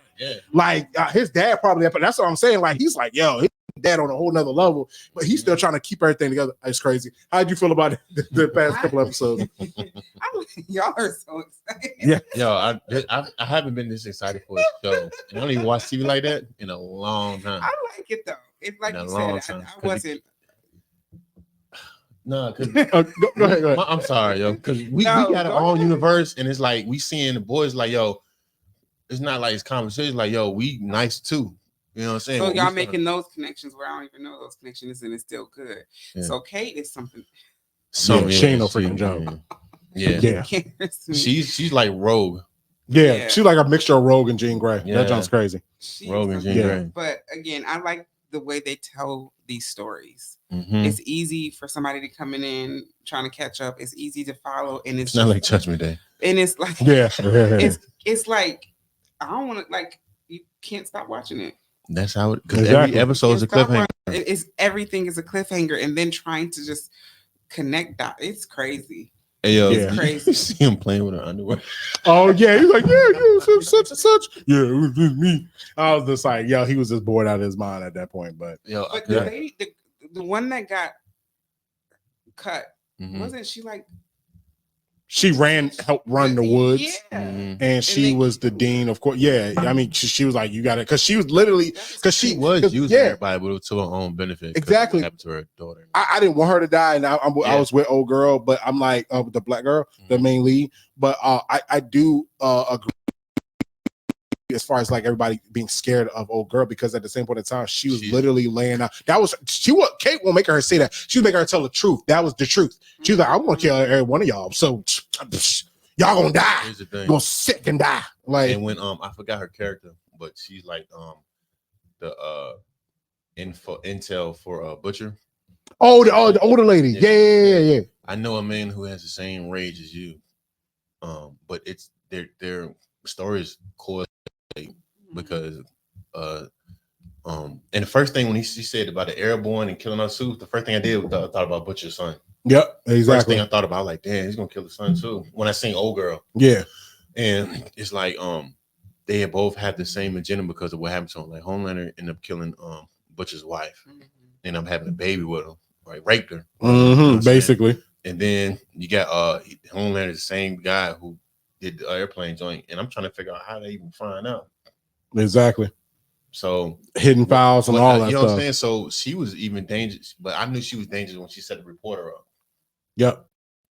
Like his dad probably, but that's what I'm saying. Like he's like, yo, his dad on a whole nother level, but he's still trying to keep everything together. It's crazy. How'd you feel about it the past couple episodes? Y'all are so excited. Yeah, yo, I haven't been this excited for a show. And I don't even watch TV like that in a long time. I like it though. It's like you said, I wasn't. No, because go ahead. I'm sorry, yo, because we got our own universe, and it's like we seeing the boys like, yo, it's not like it's conversation. Like, yo, we nice too. You know what I'm saying? So Well, y'all making those connections where I don't even know those connections, and it's still good. Yeah. So Kate is something. She ain't no freaking joke. Yeah. She's like Rogue. Yeah, she's like a mixture of Rogue and Jean Grey. That sounds crazy. Rogue and Jean Grey. But again, I like the way they tell these stories. Mm-hmm. It's easy for somebody to come in trying to catch up. It's easy to follow, and it's not like Judgment Day. And it's like it's like I don't want to like you can't stop watching it. That's how it because every episode is a cliffhanger. It's everything is a cliffhanger, and then trying to just connect that. It's crazy. Hey, yo, it's crazy. You see him playing with her underwear. Oh yeah, he's like, yeah, such and such. Yeah, it was just me. I was just like, yo, he was just bored out of his mind at that point. But the lady, the one that got cut, wasn't she like? She helped run the woods, and she was the dean, of course. Yeah, I mean, she was like, you got it, because she was literally, because she was using everybody, but to her own benefit. Exactly. Happened to her daughter. I didn't want her to die, and I was with old girl, but I'm like the black girl, the main lead. But I do agree as far as like everybody being scared of old girl, because at the same point in time, she was literally laying out. Kate won't make her say that. She was making her tell the truth. That was the truth. She was like, I'm gonna kill every one of y'all. So y'all gonna die. Here's the thing. Gonna sick and die. Like, and when I forgot her character, but she's like the intel for Butcher. Oh, the older lady. Yeah. I know a man who has the same rage as you. But it's their stories correlate because and the first thing when she said about the airborne and killing our suit, the first thing I did was I thought about Butcher's son. Yep, exactly. First thing I thought about, like, damn, he's gonna kill his son too. When I seen Old Girl, and it's like they both have the same agenda because of what happened to him. Like Homelander ended up killing Butcher's wife, and I'm having a baby with him, right? Raped her, basically. And then you got Homelander, the same guy who did the airplane joint, and I'm trying to figure out how they even find out. Exactly. So hidden files and all that stuff. You know what I'm saying? So she was even dangerous, but I knew she was dangerous when she set the reporter up. Yep. And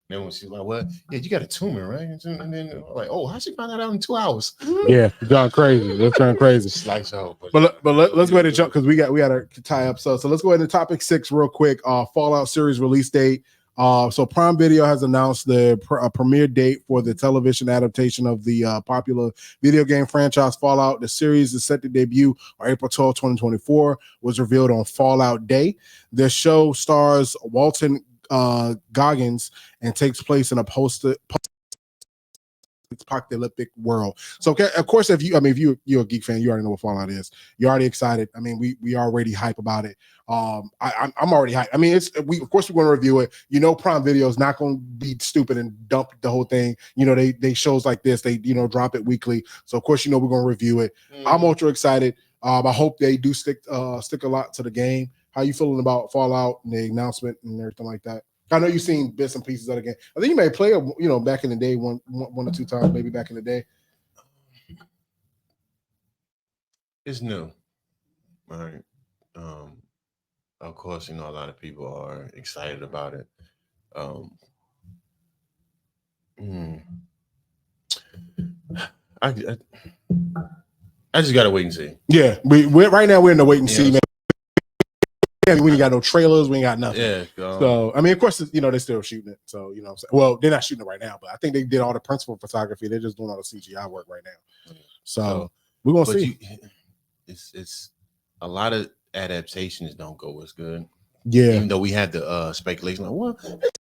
then when she was like, "What? Yeah, you got a tumor, right?" And then like, "Oh, how she found that out in 2 hours?" Yeah, gone crazy. That's gone crazy. Like so, but let's go ahead and jump because we got to tie up. So let's go ahead to topic 6 real quick. Fallout series release date. So Prime Video has announced the premiere date for the television adaptation of the popular video game franchise Fallout. The series is set to debut on April 12, 2024, was revealed on Fallout Day. The show stars Walton Goggins and takes place in a post-apocalyptic world. So of course, if you're a geek fan, you already know what Fallout is. You're already excited. I mean, we already hype about it. I'm already hyped. I mean, of course we're going to review it. You know, Prime Video is not going to be stupid and dump the whole thing. You know, they shows like this, they drop it weekly. So of course, we're going to review it. I'm ultra excited. I hope they do stick a lot to the game. How you feeling about Fallout and the announcement and everything like that? I know you've seen bits and pieces of the game. I think you may play it, back in the day, one or two times, maybe back in the day. It's new. All right. Of course, a lot of people are excited about it. I just gotta wait and see. Yeah, we're right now. We're in the wait and see, man. We ain't got no trailers. We ain't got nothing. Yeah. So I mean, of course, they're still shooting it. So what I'm saying. Well, they're not shooting it right now, but I think they did all the principal photography. They're just doing all the CGI work right now. So we're gonna see. It's a lot of adaptations don't go as good. Yeah. Even though we had the speculation, like, well,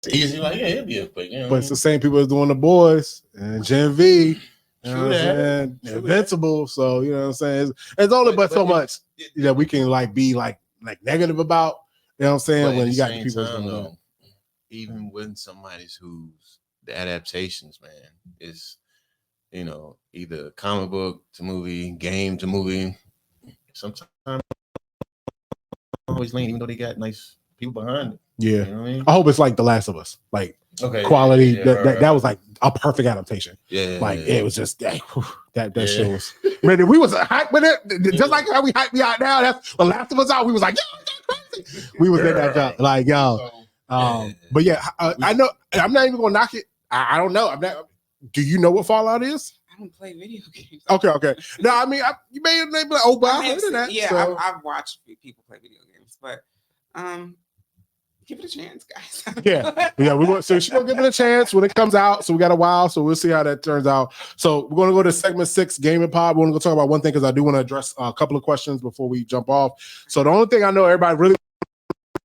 it's easy. Like, yeah, it'll be a fake. But it's the same people as doing The Boys and Gen V. Invincible. So you know what I'm saying. It's only but so much that we can be negative about. You know what I'm saying? When you got people though, even when somebody's who's the adaptations, man, is either comic book to movie, game to movie. Sometimes always lean, even though they got nice people behind it. Yeah, you know what I mean? I hope it's like The Last of Us, quality. That was like a perfect adaptation. It was just that show was. Man, we was hyped with it, just like how we hype me out now. That's The Last of Us out. We was like, yo, that's crazy. We was in that job, But yeah, I know I'm not even gonna knock it. I don't know. I'm not. Do you know what Fallout is? I don't play video games. Okay. No, I mean, you may be like, oh, but I've heard of that. Yeah, so. I've watched people play video games, but give it a chance, guys. yeah. We're going. So she's gonna give it a chance when it comes out. So we got a while. So we'll see how that turns out. So we're gonna go to segment 6, gaming pod. We're gonna go talk about one thing because I do want to address a couple of questions before we jump off. So the only thing I know everybody really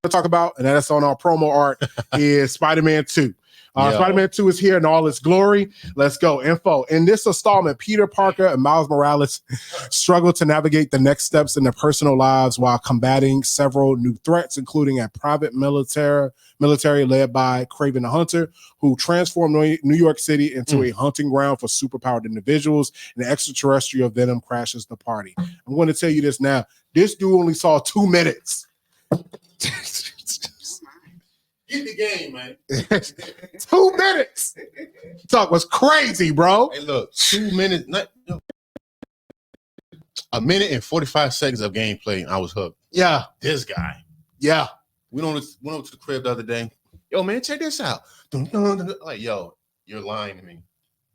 to talk about, and that's on our promo art, is Spider-Man 2. Spider-Man 2 is here in all its glory. Let's go. Info. In this installment, Peter Parker and Miles Morales struggle to navigate the next steps in their personal lives while combating several new threats, including a private military led by Kraven the Hunter, who transformed New York City into a hunting ground for superpowered individuals, and extraterrestrial venom crashes the party. I'm going to tell you this now. This dude only saw 2 minutes. Get the game, man. 2 minutes. Talk was crazy, bro. Hey, look, 2 minutes. A minute and 45 seconds of gameplay, and I was hooked. Yeah. This guy. Yeah. We went to the crib the other day. Yo, man, check this out. Like, yo, you're lying to me.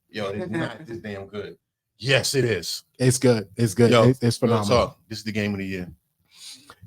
Yo, it's not this damn good. Yes, it is. It's good. It's good. Yo, it's phenomenal. This is the game of the year.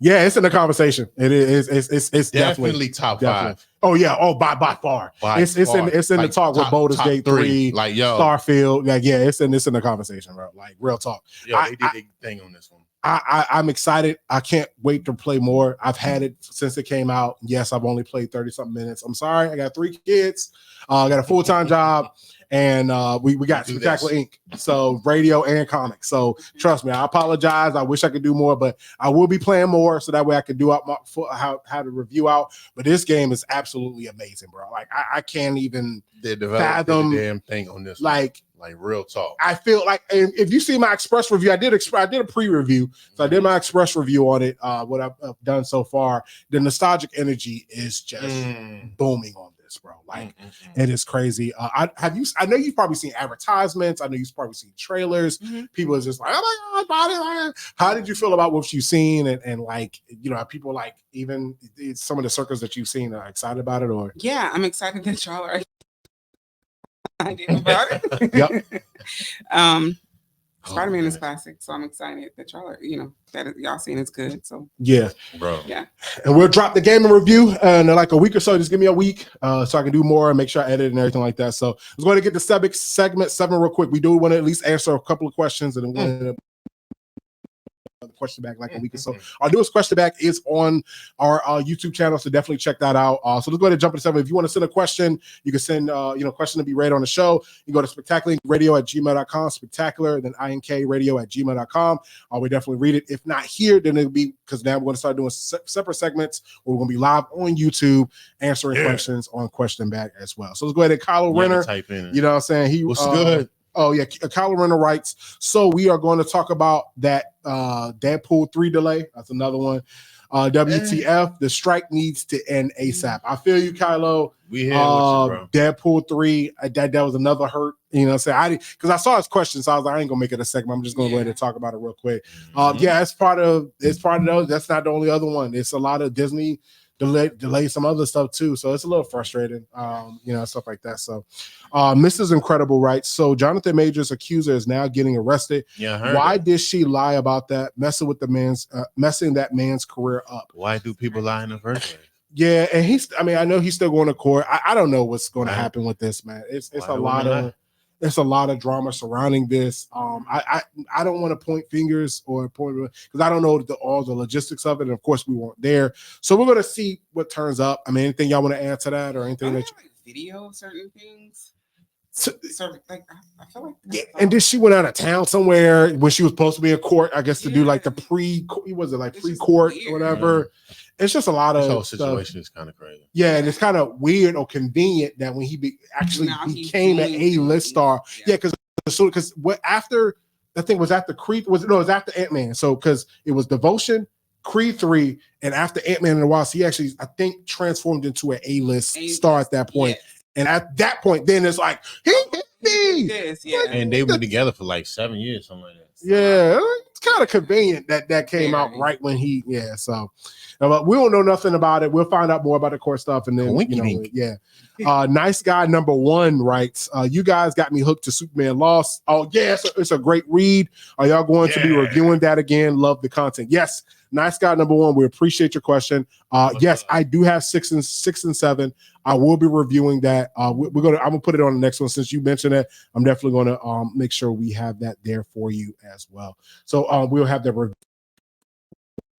Yeah, it's in the conversation. It is. It's definitely top 5. Oh yeah. Oh, by far. It's in like the talk with Baldur's Gate 3, like yo, Starfield. Like yeah, it's in the conversation, bro. Like real talk. Yo, they did a thing on this one. I'm excited. I can't wait to play more. I've had it since it came out. Yes, I've only played 30-something minutes. I'm sorry. I got 3 kids. I got a full-time job. And we got Spectacular Inc. So radio and comics. So trust me, I apologize. I wish I could do more, but I will be playing more so that way I can do out how to review out. But this game is absolutely amazing, bro. Like I can't even fathom the damn thing on this. Like real talk. I feel like, and if you see my express review, I did a pre-review. So I did my express review on it. What I've done so far, the nostalgic energy is just booming on this, bro. Like it is crazy. I know you've probably seen advertisements. I know you've probably seen trailers. People are just like, oh my god, how did you feel about what you've seen? And like, you know, people like even some of the circles that you've seen are excited about it, or yeah, I'm excited that y'all are excited about it. Yep. Spider-Man is classic, so I'm excited that y'all are, you know, that y'all seeing it's good. So yeah, bro. Yeah. And we'll drop the gaming review in like a week or so. Just give me a week so I can do more and make sure I edit and everything like that. So I was going to get the segment 7 real quick. We do want to at least answer a couple of questions and then we'll end up the question back like a week or so. Our newest question back is on our YouTube channel, so definitely check that out. So let's go ahead and jump into 7. If you want to send a question, you can send question to be read on the show. You go to spectacularradio@gmail.com, spectacular, then inkradio@gmail.com. We definitely read it. If not here, then it'll be, because now we're going to start doing separate segments where we're going to be live on YouTube answering questions on question back as well. So let's go ahead and Kylo Renner. Type in. You know what I'm saying? What's good? Oh yeah, Kylo Renner writes. So we are going to talk about that Deadpool 3 delay. That's another one. WTF? The strike needs to end ASAP. I feel you, Kylo. We here with you, bro. Deadpool 3. That was another hurt. You know, what I'm saying because I saw his question, so I was like, I ain't gonna make it a segment. I'm just gonna go ahead and talk about it real quick. Yeah, it's part of those. That's not the only other one. It's a lot of Disney delay some other stuff too, so it's a little frustrating, stuff like that. So Mrs. Incredible writes, so Jonathan Majors' accuser is now getting arrested. Why did she lie about that, messing that man's career up? Why do people lie in the first place? Yeah, and I know he's still going to court. I don't know what's going to happen with this, man. It's a lot of drama surrounding this. I don't want to point fingers because I don't know all the logistics of it. And of course, we weren't there. So we're going to see what turns up. I mean, anything y'all want to add to that or anything that video of certain things? I feel like and then she went out of town somewhere when she was supposed to be in court, I guess, to do like the pre-court or whatever. It's just a lot of this whole situation is kind of crazy. Yeah, and it's kind of weird or convenient that when he became an A-list star. Yeah, because after I think was after Creed it was after Ant-Man. So because it was Devotion, Creed 3, and after Ant-Man and the Wasp, he actually I think transformed into an A-list star at that point. Yes. And at that point, then it's like he hit me. Yes, yeah. And they were together for like 7 years, something like that. Yeah. kind of convenient that came out right when he, so but we don't know nothing about it. We'll find out more about the core stuff, and then nice guy number 1 writes, you guys got me hooked to Superman Lost. Oh yeah, it's a great read. Are y'all going to be reviewing that again? Love the content. Yes, nice guy number 1, we appreciate your question. Yes, I do have 6 and 7. I will be reviewing that. I'm gonna put it on the next one since you mentioned it. I'm definitely gonna make sure we have that there for you as well. So we'll have that review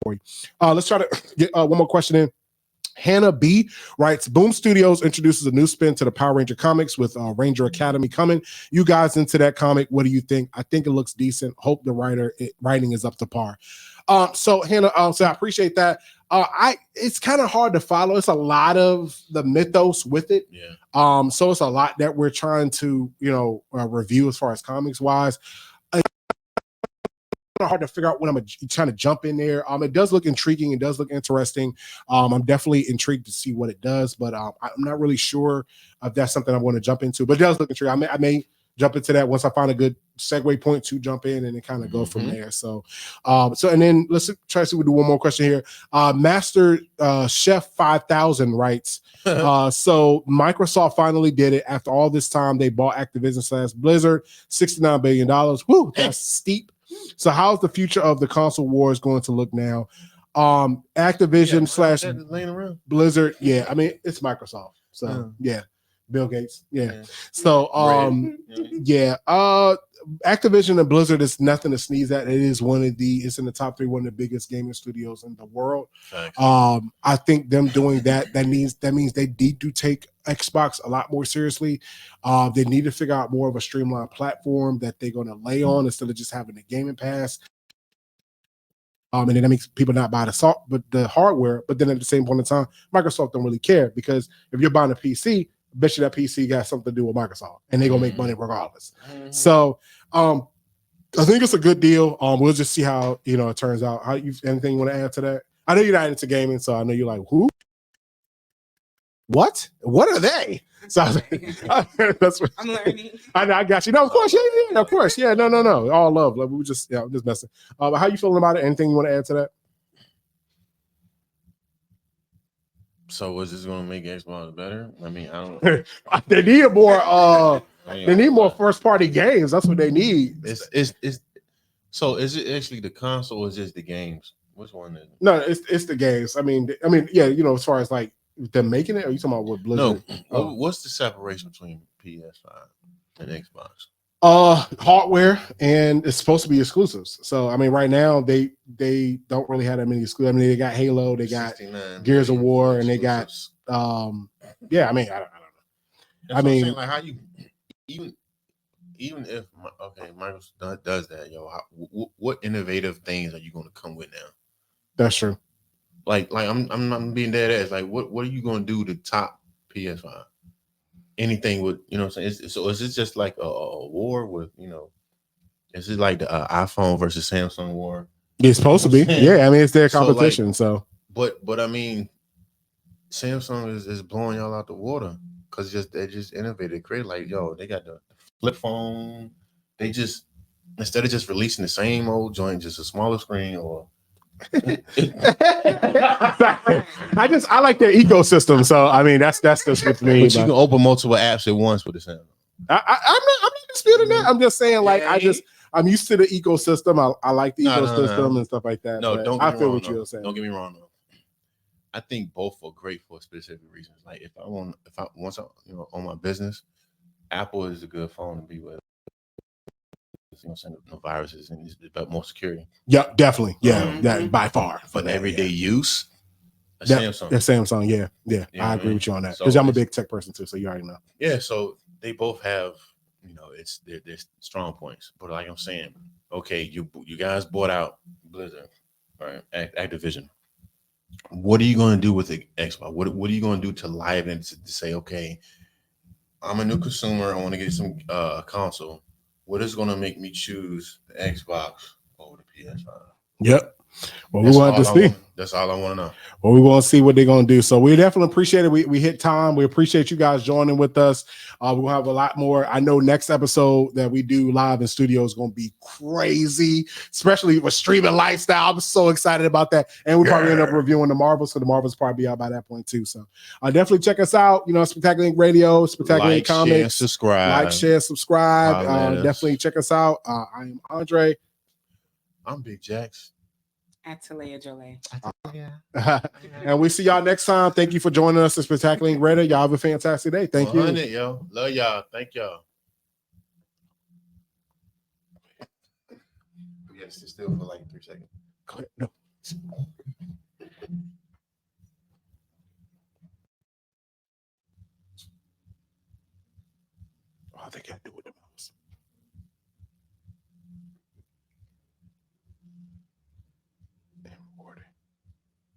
for you. Let's try to get one more question in. Hannah B writes, Boom Studios introduces a new spin to the Power Ranger comics with Ranger Academy coming. You guys into that comic? What do you think? I think it looks decent. Hope the writing is up to par. So Hannah, so I appreciate that. It's kind of hard to follow. It's a lot of the mythos with it. Yeah. So it's a lot that we're trying to, review as far as comics wise. Hard to figure out when I'm trying to jump in there. It does look intriguing. It does look interesting. I'm definitely intrigued to see what it does, but I'm not really sure if that's something I'm going to jump into. But it does look intriguing. I may jump into that once I find a good segue point to jump in and then kind of go from there. So, and then let's try to see. We do one more question here. Master Chef 5000 writes. So Microsoft finally did it after all this time. They bought Activision / Blizzard, $69 billion. Woo, that's steep. So how's the future of the console wars going to look now? Activision / Blizzard. Yeah, I mean, it's Microsoft. So yeah. Bill Gates. Yeah. So Activision and Blizzard is nothing to sneeze at. It is it's in the top 3, one of the biggest gaming studios in the world. I think them doing that means they need to take Xbox a lot more seriously. They need to figure out more of a streamlined platform that they're going to lay on instead of just having the gaming pass. And then that makes people not buy the hardware. But then at the same point in time, Microsoft don't really care, because if you're buying a PC, bet you that PC got something to do with Microsoft, and they're gonna make money regardless. So I think it's a good deal. We'll just see how it turns out. Anything you want to add to that? I know you're not into gaming, so I know you're like, who? What are they? So that's what I'm learning. I got you. No, of course, yeah, of course, yeah. No. All love. Like, we just I'm just messing. But how you feeling about it? Anything you want to add to that? So is this going to make Xbox better? I mean, I don't. They need more. They need more first party games. That's what they need. So is it actually the console or is it the games? Which one is it? No, it's the games. I mean, yeah. As far as like them making it, or are you talking about what Blizzard? No. What's the separation between PS5 and Xbox? Hardware, and it's supposed to be exclusives. So I mean, right now they don't really have that many exclusives. I mean, they got Halo, they got Gears of War, and they got yeah. I mean, I don't know. I mean, like, how you even if Microsoft does that, what innovative things are you going to come with now? That's true. Like I'm being dead ass. Like, what are you going to do to top PS5? Anything with, what I'm saying? So is it just like a war with, is it like the iPhone versus Samsung war? It's supposed to be. Yeah, I mean, it's their competition. So but I mean, Samsung is blowing y'all out the water because they just innovated, created, like, they got the flip phone. They just, instead of just releasing the same old joint, just a smaller screen, or I like their ecosystem. So I mean, that's just with me. But you can open multiple apps at once with the Samsung. I'm not disputing that. I'm just saying, like, I'm used to the ecosystem. I like the ecosystem and stuff like that. No, don't. I feel what you're saying. Don't get me wrong, though. I think both are great for specific reasons. Like, if I once I on my business, Apple is a good phone to be with. Send no viruses and it's about more security. Yeah, definitely. Yeah, that by far. For everyday use, Samsung. Samsung. Yeah. I agree with you on that, because I'm a big tech person too. So you already know. Yeah, so they both have, it's their strong points. But like I'm saying, okay, you guys bought out Blizzard, right? Activision. What are you going to do with the Xbox? What are you going to do to liven it to say, okay, I'm a new consumer, I want to get some console. What is going to make me choose the Xbox over the PS5? Yep. Well, we want to see. That's all I want to know. Well, we want to see what they're going to do. So we definitely appreciate it. We hit time. We appreciate you guys joining with us. We're going to have a lot more. I know next episode that we do live in studio is going to be crazy, especially with streaming lifestyle. I'm so excited about that. And we probably end up reviewing the Marvels, so the Marvels probably be out by that point too. So definitely check us out. Spectacular Inc. Radio, Spectacular Inc. Comics. Share, subscribe. Like, share, subscribe. Definitely check us out. I am Andre. I'm Big Jax. Atalaya Jolie. And we see y'all next time. Thank you for joining us at Spectacular Inc. Radio. Y'all have a fantastic day. Thank you. Yo. Love y'all. Thank y'all. Yes, it's still for like 3 seconds. No.